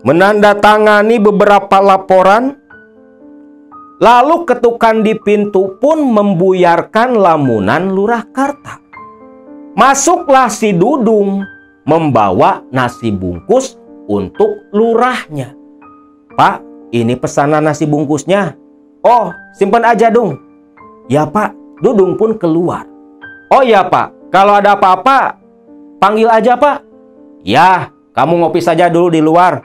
menandatangani beberapa laporan. Lalu ketukan di pintu pun membuyarkan lamunan Lurah Karta. Masuklah si Dudung membawa nasi bungkus untuk lurahnya. Pak, ini pesanan nasi bungkusnya. Oh, simpan aja Dung. Ya Pak, Dudung pun keluar. Oh ya Pak, kalau ada apa-apa, panggil aja Pak. Ya, kamu ngopi saja dulu di luar.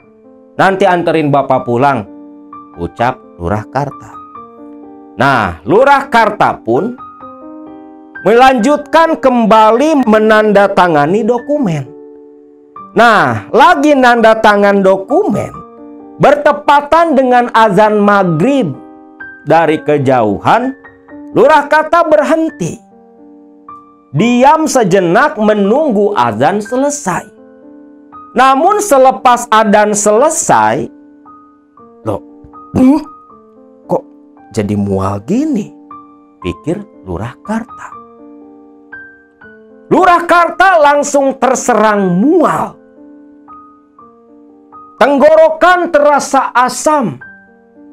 Nanti anterin Bapak pulang, ucap Lurah Karta. Nah, Lurah Karta pun melanjutkan kembali menandatangani dokumen. Nah, lagi nanda tangan dokumen, bertepatan dengan azan maghrib. Dari kejauhan, Lurah Karta berhenti. Diam sejenak menunggu azan selesai. Namun selepas adzan selesai, loh, kok jadi mual gini? Pikir Lurah Karta. Lurah Karta langsung terserang mual. Tenggorokan terasa asam.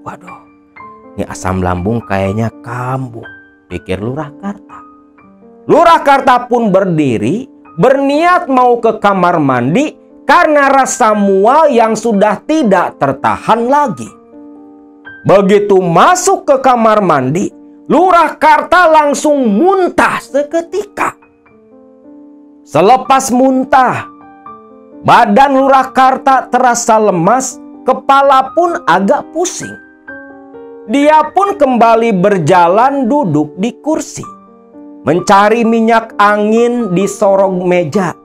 Waduh, ini asam lambung kayaknya kambuh, pikir Lurah Karta. Lurah Karta pun berdiri, berniat mau ke kamar mandi karena rasa mual yang sudah tidak tertahan lagi. Begitu masuk ke kamar mandi, Lurah Karta langsung muntah seketika. Selepas muntah, badan Lurah Karta terasa lemas, kepala pun agak pusing. Dia pun kembali berjalan duduk di kursi, mencari minyak angin di sorong meja,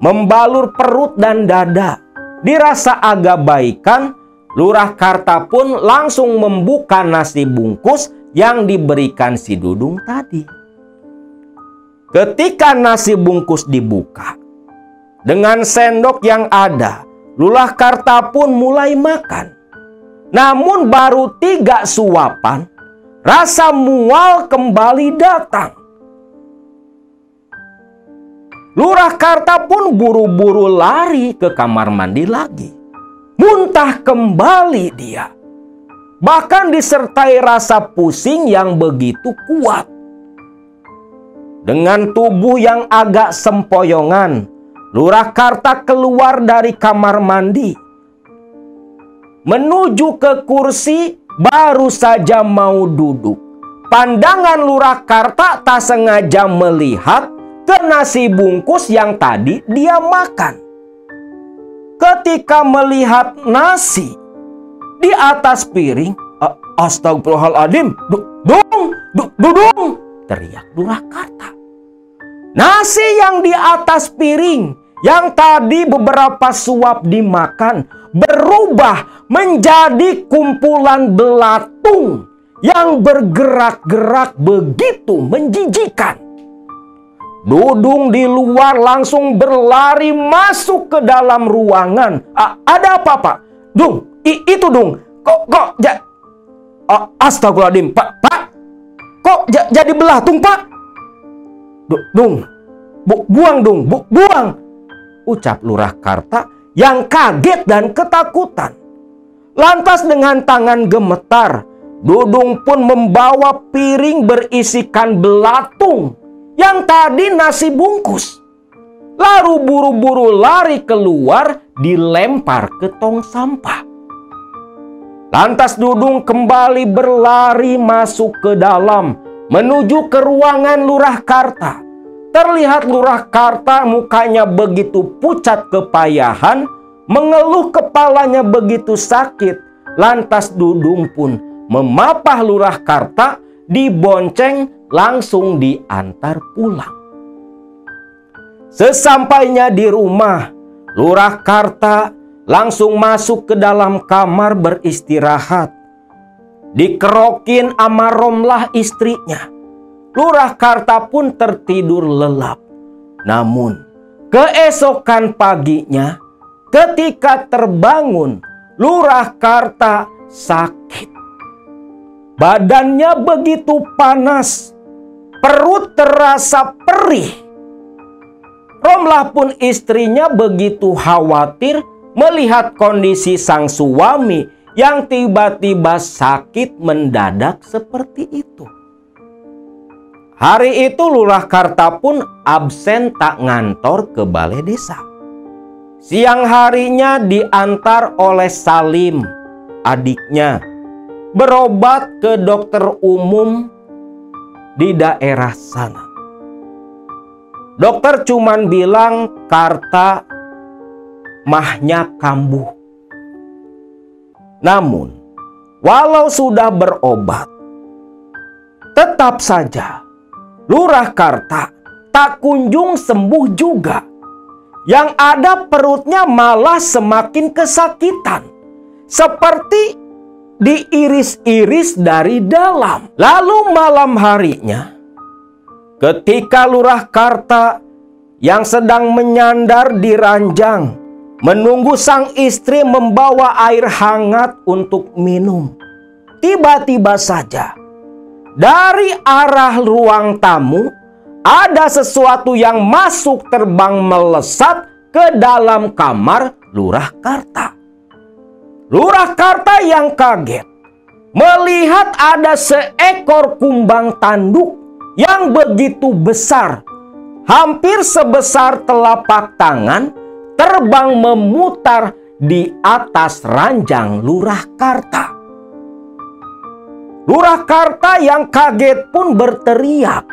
membalur perut dan dada. Dirasa agak baikan, Lurah Karta pun langsung membuka nasi bungkus yang diberikan si Dudung tadi. Ketika nasi bungkus dibuka, dengan sendok yang ada, Lurah Karta pun mulai makan. Namun baru 3 suapan, rasa mual kembali datang. Lurah Karta pun buru-buru lari ke kamar mandi lagi. Muntah kembali dia. Bahkan disertai rasa pusing yang begitu kuat. Dengan tubuh yang agak sempoyongan, Lurah Karta keluar dari kamar mandi. Menuju ke kursi, baru saja mau duduk. Pandangan Lurah Karta tak sengaja melihat ke nasi bungkus yang tadi dia makan. Ketika melihat nasi di atas piring, astagfirullahaladzim, Dudung, teriak Lurah Karta. Nasi yang di atas piring yang tadi beberapa suap dimakan berubah menjadi kumpulan belatung yang bergerak-gerak begitu menjijikan. Dudung di luar langsung berlari masuk ke dalam ruangan. Ada apa Pak? Dung, itu Dung. Astagfirullahaladzim, Pak. Kok jadi belatung Pak? Dung, buang Dung, buang, ucap Lurah Karta yang kaget dan ketakutan. Lantas dengan tangan gemetar, Dudung pun membawa piring berisikan belatung yang tadi nasi bungkus. Lalu buru-buru lari keluar, dilempar ke tong sampah. Lantas Dudung kembali berlari masuk ke dalam, menuju ke ruangan Lurah Karta. Terlihat Lurah Karta mukanya begitu pucat kepayahan, mengeluh kepalanya begitu sakit. Lantas Dudung pun memapah Lurah Karta, dibonceng langsung diantar pulang. Sesampainya di rumah, Lurah Karta langsung masuk ke dalam kamar beristirahat. Dikerokin ama Romlah istrinya. Lurah Karta pun tertidur lelap. Namun keesokan paginya, ketika terbangun, Lurah Karta sakit. Badannya begitu panas, perut terasa perih. Romlah pun istrinya begitu khawatir melihat kondisi sang suami yang tiba-tiba sakit mendadak seperti itu. Hari itu Lurah Karta pun absen tak ngantor ke balai desa. Siang harinya diantar oleh Salim, adiknya, berobat ke dokter umum di daerah sana. Dokter cuman bilang Karta mahnya kambuh. Namun, walau sudah berobat, tetap saja Lurah Karta tak kunjung sembuh juga. Yang ada perutnya malah semakin kesakitan, seperti diiris-iris dari dalam. Lalu malam harinya, ketika Lurah Karta yang sedang menyandar di ranjang menunggu sang istri membawa air hangat untuk minum, tiba-tiba saja dari arah ruang tamu ada sesuatu yang masuk terbang melesat ke dalam kamar Lurah Karta. Lurah Karta yang kaget melihat ada seekor kumbang tanduk yang begitu besar, hampir sebesar telapak tangan, terbang memutar di atas ranjang Lurah Karta. Lurah Karta yang kaget pun berteriak.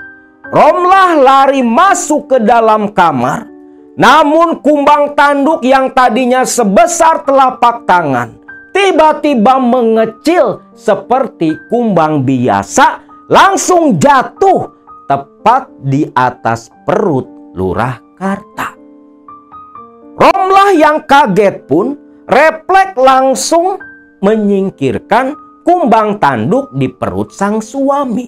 Romlah lari masuk ke dalam kamar. Namun kumbang tanduk yang tadinya sebesar telapak tangan tiba-tiba mengecil seperti kumbang biasa, langsung jatuh tepat di atas perut Lurah Karta. Romlah yang kaget pun refleks langsung menyingkirkan kumbang tanduk di perut sang suami.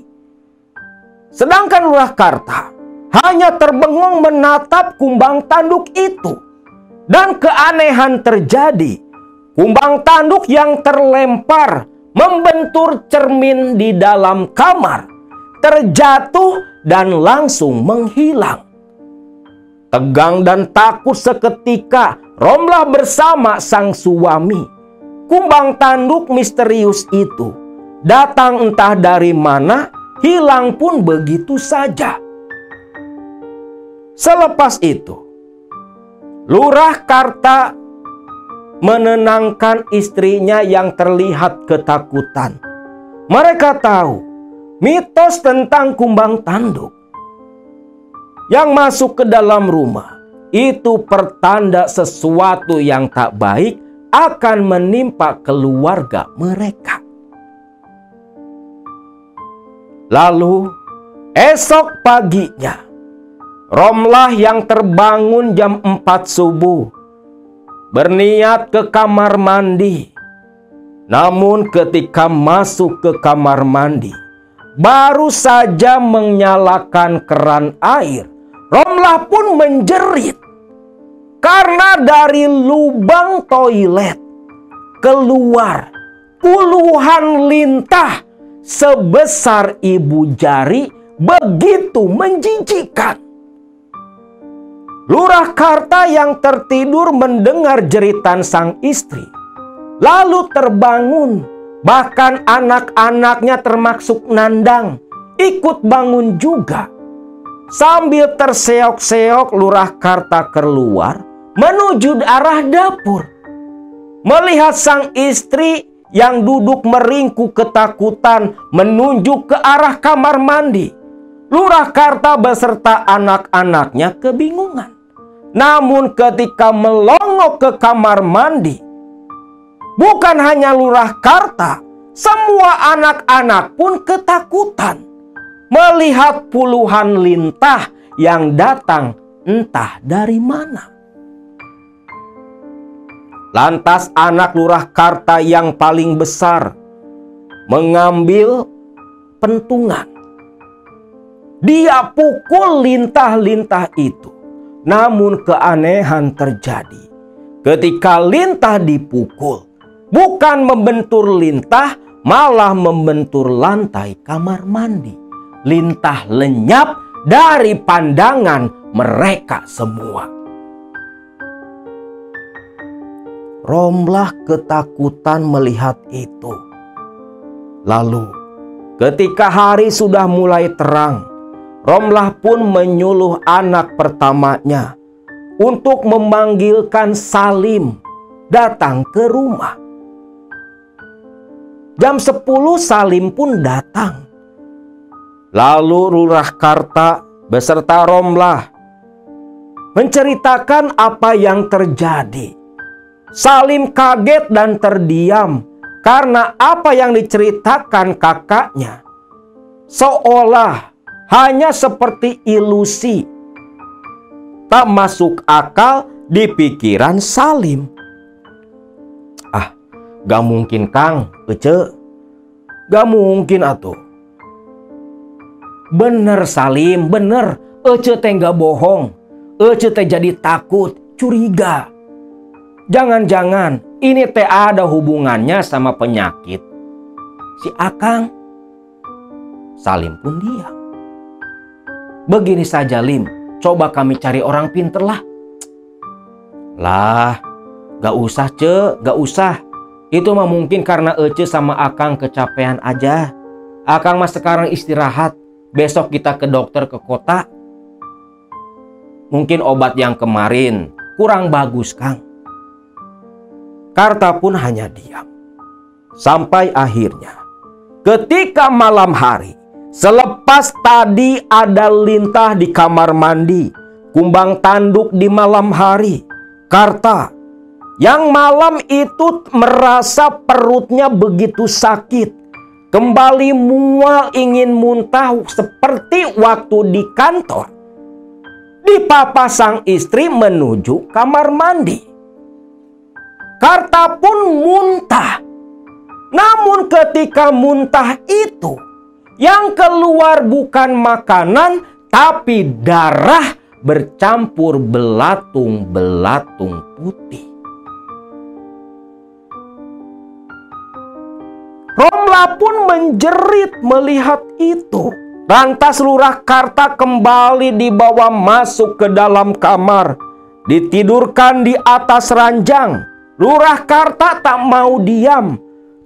Sedangkan Lurah Karta hanya terbengong menatap kumbang tanduk itu. Dan keanehan terjadi. Kumbang tanduk yang terlempar membentur cermin di dalam kamar, terjatuh dan langsung menghilang. Tegang dan takut seketika, Romlah bersama sang suami. Kumbang tanduk misterius itu datang entah dari mana, hilang pun begitu saja. Selepas itu, Lurah Karta menenangkan istrinya yang terlihat ketakutan. Mereka tahu mitos tentang kumbang tanduk yang masuk ke dalam rumah itu pertanda sesuatu yang tak baik akan menimpa keluarga mereka. Lalu esok paginya, Romlah yang terbangun jam 4 subuh berniat ke kamar mandi. Namun ketika masuk ke kamar mandi, baru saja menyalakan keran air, Romlah pun menjerit. Karena dari lubang toilet keluar puluhan lintah sebesar ibu jari, begitu menjijikkan. Lurah Karta yang tertidur mendengar jeritan sang istri, lalu terbangun. Bahkan anak-anaknya termasuk Nandang ikut bangun juga. Sambil terseok-seok Lurah Karta keluar menuju arah dapur. Melihat sang istri yang duduk meringkuk ketakutan menunjuk ke arah kamar mandi, Lurah Karta beserta anak-anaknya kebingungan. Namun ketika melongok ke kamar mandi, bukan hanya Lurah Karta, semua anak-anak pun ketakutan melihat puluhan lintah yang datang entah dari mana. Lantas anak Lurah Karta yang paling besar mengambil pentungan. Dia pukul lintah-lintah itu. Namun keanehan terjadi. Ketika lintah dipukul, bukan membentur lintah, malah membentur lantai kamar mandi. Lintah lenyap dari pandangan mereka semua. Romlah ketakutan melihat itu. Lalu ketika hari sudah mulai terang, Romlah pun menyuluh anak pertamanya untuk memanggilkan Salim datang ke rumah. Jam 10 Salim pun datang. Lalu Lurah Karta beserta Romlah menceritakan apa yang terjadi. Salim kaget dan terdiam karena apa yang diceritakan kakaknya seolah hanya seperti ilusi, tak masuk akal di pikiran Salim. Ah, gak mungkin Kang, Ece. Gak mungkin atuh. Bener Salim, bener. Ece teh gak bohong. Ece teh jadi takut, curiga. Jangan-jangan ini teh ada hubungannya sama penyakit si Akang. Salim pun diam. Begini saja Lim, coba kami cari orang pinter lah. Lah, gak usah Ce, gak usah. Itu mah mungkin karena Ece sama Akang kecapean aja. Akang mah sekarang istirahat. Besok kita ke dokter ke kota. Mungkin obat yang kemarin kurang bagus Kang. Karta pun hanya diam. Sampai akhirnya ketika malam hari, selepas tadi ada lintah di kamar mandi, kumbang tanduk di malam hari, Karta yang malam itu merasa perutnya begitu sakit, kembali mual ingin muntah seperti waktu di kantor. Dipapa sang istri menuju kamar mandi. Karta pun muntah. Namun ketika muntah itu, yang keluar bukan makanan, tapi darah bercampur belatung-belatung putih. Romlah pun menjerit melihat itu. Lantas Lurah Karta kembali dibawa masuk ke dalam kamar. Ditidurkan di atas ranjang. Lurah Karta tak mau diam.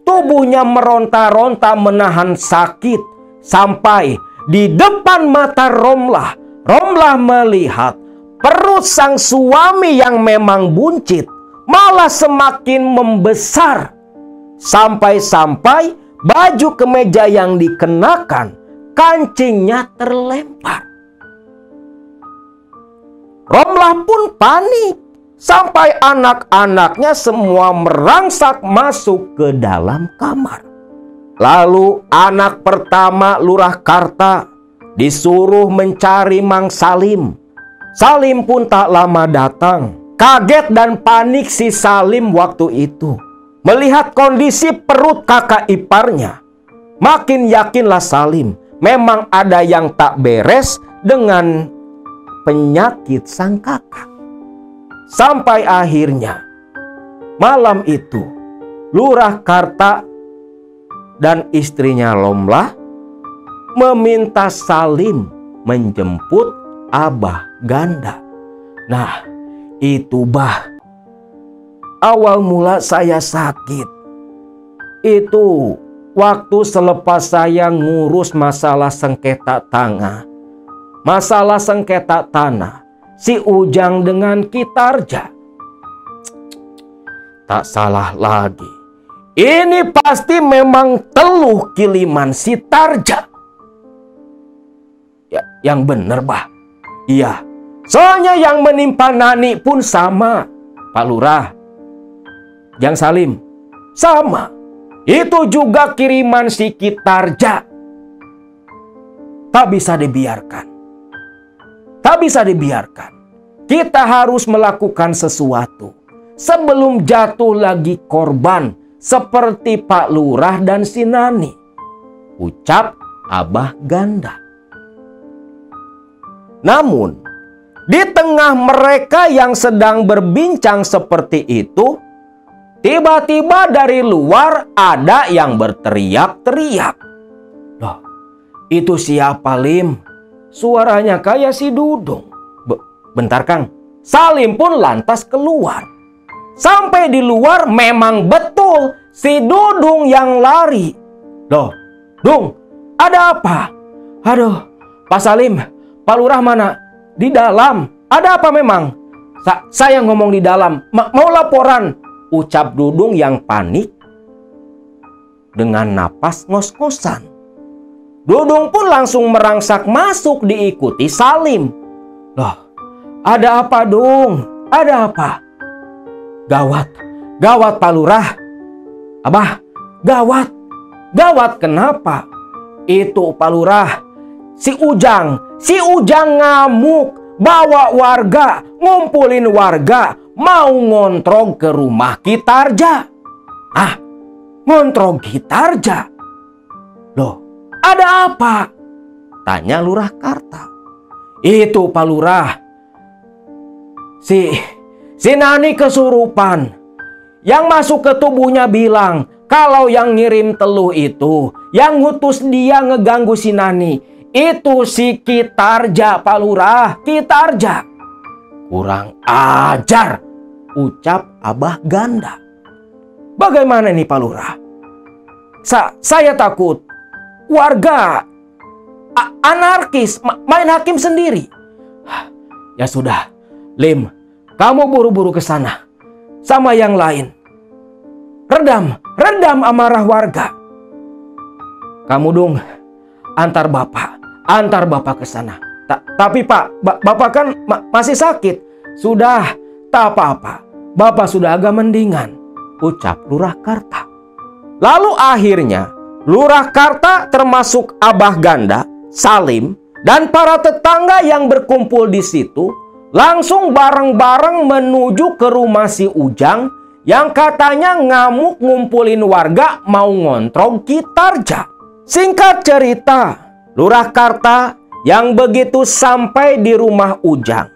Tubuhnya meronta-ronta menahan sakit. Sampai di depan mata Romlah. Romlah melihat perut sang suami yang memang buncit malah semakin membesar. Sampai-sampai baju kemeja yang dikenakan, kancingnya terlempar. Romlah pun panik. Sampai anak-anaknya semua merangsak masuk ke dalam kamar. Lalu anak pertama Lurah Karta disuruh mencari Mang Salim. Salim pun tak lama datang. Kaget dan panik si Salim waktu itu. Melihat kondisi perut kakak iparnya, makin yakinlah Salim memang ada yang tak beres dengan penyakit sang kakak. Sampai akhirnya malam itu Lurah Karta dan istrinya Romlah meminta Salim menjemput Abah Ganda. Nah, itu bah, awal mula saya sakit itu waktu selepas saya ngurus masalah sengketa tanah. Masalah sengketa tanah si Ujang dengan Kitarja. Tak salah lagi. Ini pasti memang teluh kiliman si Tarja. Ya, yang bener bah. Iya. Soalnya yang menimpa Nani pun sama. Pak Lurah. Yang Salim. Sama. Itu juga kiriman si Kitarja. Tak bisa dibiarkan. Tak bisa dibiarkan. Kita harus melakukan sesuatu sebelum jatuh lagi korban seperti Pak Lurah dan si Nani, ucap Abah Ganda. Namun, di tengah mereka yang sedang berbincang seperti itu, tiba-tiba dari luar ada yang berteriak-teriak. Loh, itu siapa Lim? Suaranya kayak si Dudung. Bentar Kang. Salim pun lantas keluar. Sampai di luar memang betul si Dudung yang lari. Loh, Dung, ada apa? Aduh, Pak Salim, Pak Lurah mana? Di dalam. Ada apa memang? Saya ngomong di dalam. Mau laporan. Ucap Dudung yang panik dengan napas ngos-ngosan. Dudung pun langsung merangsak masuk diikuti Salim. Loh, ada apa Dung? Ada apa? Gawat, gawat Pak Lurah. Abah, gawat. Gawat kenapa? Itu Pak Lurah, si Ujang ngamuk, bawa warga, ngumpulin warga, mau ngontrol ke rumah Kitarja. Ah, ngontrol Kitarja? Loh, ada apa? Tanya Lurah Karta. Itu Pak Lurah, si Nani kesurupan. Yang masuk ke tubuhnya bilang kalau yang ngirim teluh itu, yang ngutus dia ngeganggu si Nani, itu si Kitarja Pak Lurah, Kitarja. Kurang ajar, ucap Abah Ganda. Bagaimana nih Pak Lurah? Saya takut warga anarkis main hakim sendiri. Ya sudah, Lim, kamu buru-buru ke sana sama yang lain. Redam amarah warga. Kamu Dung, antar bapak ke sana. Tapi Pak, bapak kan masih sakit. Sudah, tak apa-apa. Bapak sudah agak mendingan, ucap Lurah Karta. Lalu akhirnya Lurah Karta termasuk Abah Ganda, Salim, dan para tetangga yang berkumpul di situ langsung bareng-bareng menuju ke rumah si Ujang yang katanya ngamuk ngumpulin warga mau ngontrol Kitarja. Singkat cerita, Lurah Karta yang begitu sampai di rumah Ujang.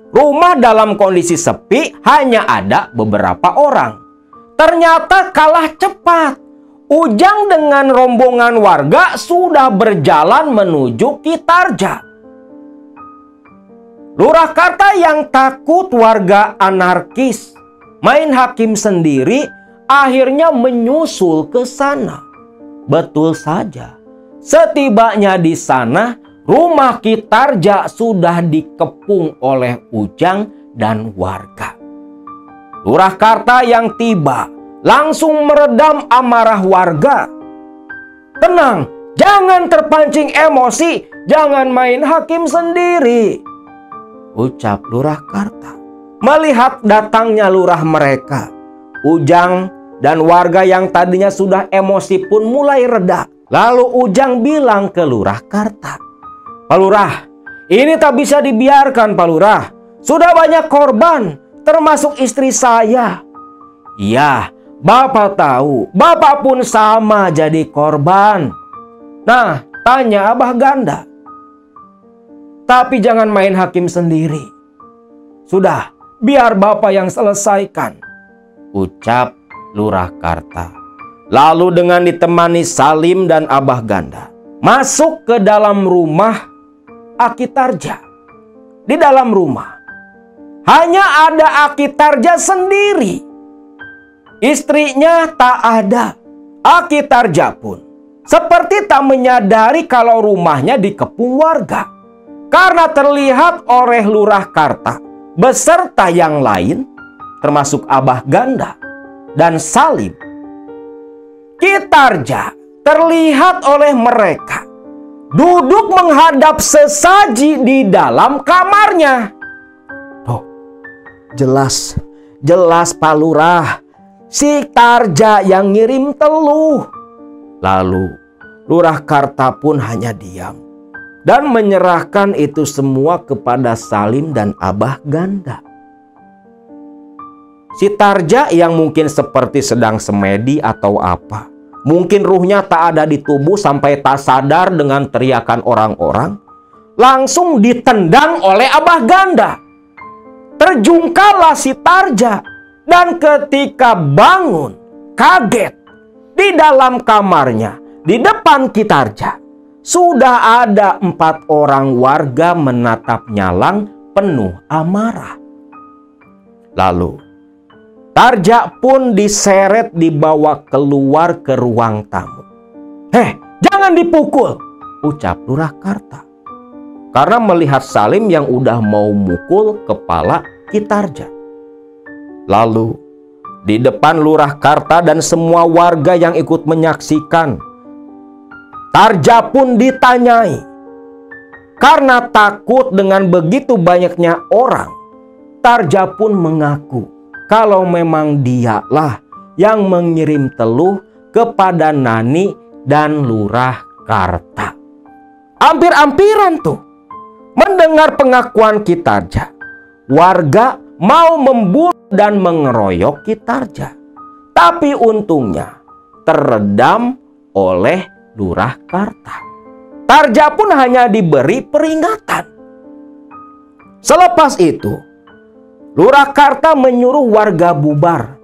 Rumah dalam kondisi sepi, hanya ada beberapa orang. Ternyata kalah cepat. Ujang dengan rombongan warga sudah berjalan menuju Kitarja. Lurah Karta yang takut warga anarkis main hakim sendiri akhirnya menyusul ke sana. Betul saja, setibanya di sana rumah Kitarja sudah dikepung oleh Ujang dan warga. Lurah Karta yang tiba langsung meredam amarah warga. Tenang, jangan terpancing emosi, jangan main hakim sendiri, ucap Lurah Karta. Melihat datangnya lurah mereka, Ujang dan warga yang tadinya sudah emosi pun mulai reda. Lalu Ujang bilang ke Lurah Karta, Pak Lurah, ini tak bisa dibiarkan Pak Lurah. Sudah banyak korban, termasuk istri saya. Iya, Bapak tahu, Bapak pun sama jadi korban. Nah, tanya Abah Ganda. Tapi jangan main hakim sendiri. Sudah, biar Bapak yang selesaikan, ucap Lurah Karta. Lalu dengan ditemani Salim dan Abah Ganda masuk ke dalam rumah Kitarja. Di dalam rumah hanya ada Kitarja sendiri. Istrinya tak ada. Kitarja pun seperti tak menyadari kalau rumahnya dikepung warga. Karena terlihat oleh Lurah Karta beserta yang lain, termasuk Abah Ganda dan Salim, Kitarja terlihat oleh mereka duduk menghadap sesaji di dalam kamarnya. Tuh, jelas Pak Lurah, si Tarja yang ngirim teluh. Lalu Lurah Karta pun hanya diam dan menyerahkan itu semua kepada Salim dan Abah Ganda. Si Tarja yang mungkin seperti sedang semedi atau apa, mungkin ruhnya tak ada di tubuh sampai tak sadar dengan teriakan orang-orang, langsung ditendang oleh Abah Ganda. Terjungkallah si Tarja, dan ketika bangun kaget, di dalam kamarnya di depan Kitarja sudah ada 4 orang warga menatap nyalang penuh amarah. Lalu Tarja pun diseret dibawa keluar ke ruang tamu. Jangan dipukul, ucap Lurah Karta. karena melihat Salim yang udah mau mukul kepala Ki Tarja. Lalu di depan Lurah Karta dan semua warga yang ikut menyaksikan, Tarja pun ditanyai. Karena takut dengan begitu banyaknya orang, Tarja pun mengaku kalau memang dialah yang mengirim teluh kepada Nani dan Lurah Karta. Ampir-ampiran tuh mendengar pengakuan Ki Tarja. Warga mau memburu dan mengeroyok Ki Tarja. Tapi untungnya teredam oleh Lurah Karta. Tarja pun hanya diberi peringatan. Selepas itu, Lurah Karta menyuruh warga bubar.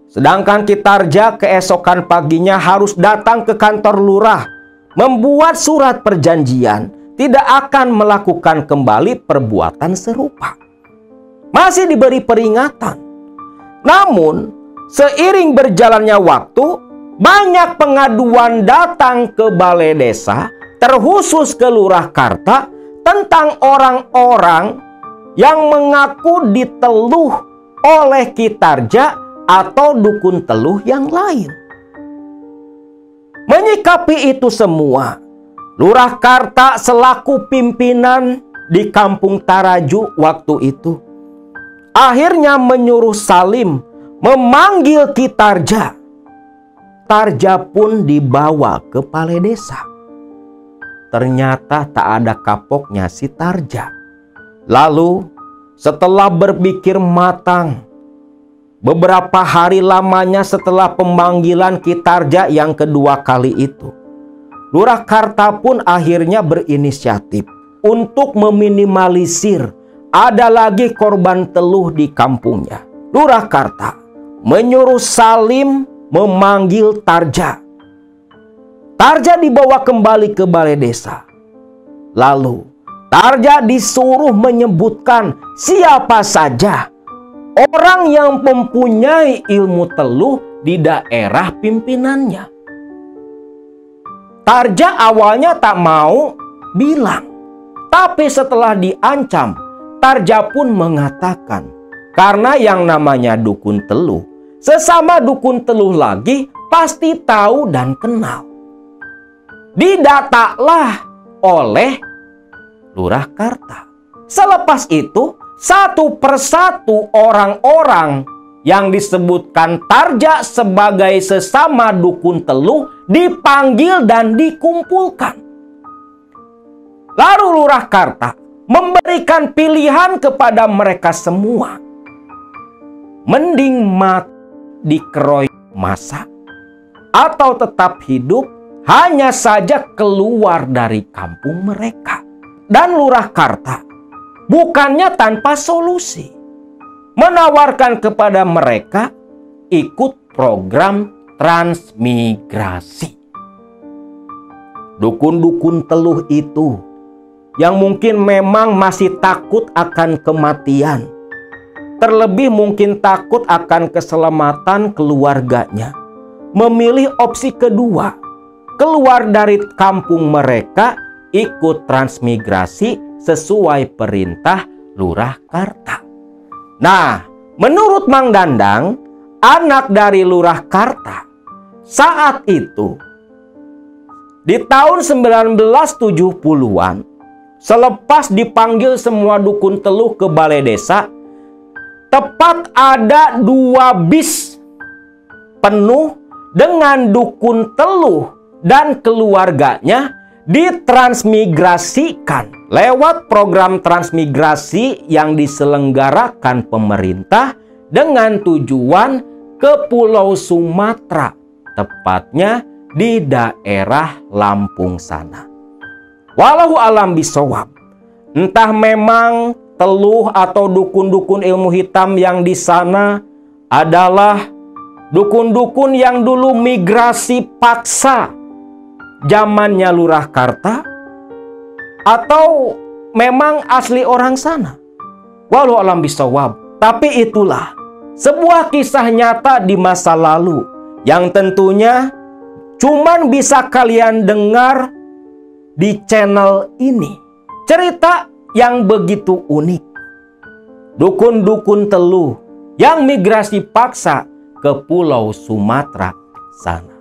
Sedangkan Ki Tarja keesokan paginya harus datang ke kantor lurah, membuat surat perjanjian tidak akan melakukan kembali perbuatan serupa. Masih diberi peringatan. Namun, seiring berjalannya waktu, banyak pengaduan datang ke balai desa, terkhusus ke Lurah Karta, tentang orang-orang yang mengaku diteluh oleh Ki Tarja atau dukun teluh yang lain. Menyikapi itu semua, Lurah Karta selaku pimpinan di Kampung Taraju waktu itu akhirnya menyuruh Salim memanggil Ki Tarja. Tarja pun dibawa ke balai desa. Ternyata tak ada kapoknya si Tarja. Lalu setelah berpikir matang, beberapa hari lamanya setelah pemanggilan Ki Tarja yang kedua kali itu, Lurah Karta pun akhirnya berinisiatif untuk meminimalisir ada lagi korban teluh di kampungnya. Lurah Karta menyuruh Salim memanggil Tarja. Tarja dibawa kembali ke balai desa. Lalu Tarja disuruh menyebutkan siapa saja orang yang mempunyai ilmu teluh di daerah pimpinannya. Tarja awalnya tak mau bilang, tapi setelah diancam, Tarja pun mengatakan, karena yang namanya dukun teluh, sesama dukun teluh lagi pasti tahu dan kenal. Didatalah oleh Lurah Karta. Selepas itu, satu persatu orang-orang yang disebutkan Tarja sebagai sesama dukun teluh dipanggil dan dikumpulkan. Lalu Lurah Karta memberikan pilihan kepada mereka semua. Mending mati dikeroyok massa atau tetap hidup hanya saja keluar dari kampung mereka. Dan Lurah Karta bukannya tanpa solusi, menawarkan kepada mereka ikut program transmigrasi. Dukun-dukun teluh itu yang mungkin memang masih takut akan kematian, terlebih mungkin takut akan keselamatan keluarganya, memilih opsi kedua, keluar dari kampung mereka, ikut transmigrasi sesuai perintah Lurah Karta. Nah, menurut Mang Dandang, anak dari Lurah Karta, saat itu di tahun 1970-an, selepas dipanggil semua dukun teluh ke balai desa, tepat ada 2 bis penuh dengan dukun teluh dan keluarganya ditransmigrasikan lewat program transmigrasi yang diselenggarakan pemerintah dengan tujuan ke Pulau Sumatera, tepatnya di daerah Lampung sana. Wallahu alam bisawab, entah memang teluh atau dukun-dukun ilmu hitam yang di sana adalah dukun-dukun yang dulu migrasi paksa zamannya Lurah Karta, atau memang asli orang sana. Wallahu alam bisawab. Tapi itulah sebuah kisah nyata di masa lalu yang tentunya cuman bisa kalian dengar di channel ini. cerita yang begitu unik. Dukun-dukun teluh yang migrasi paksa ke Pulau Sumatera sana.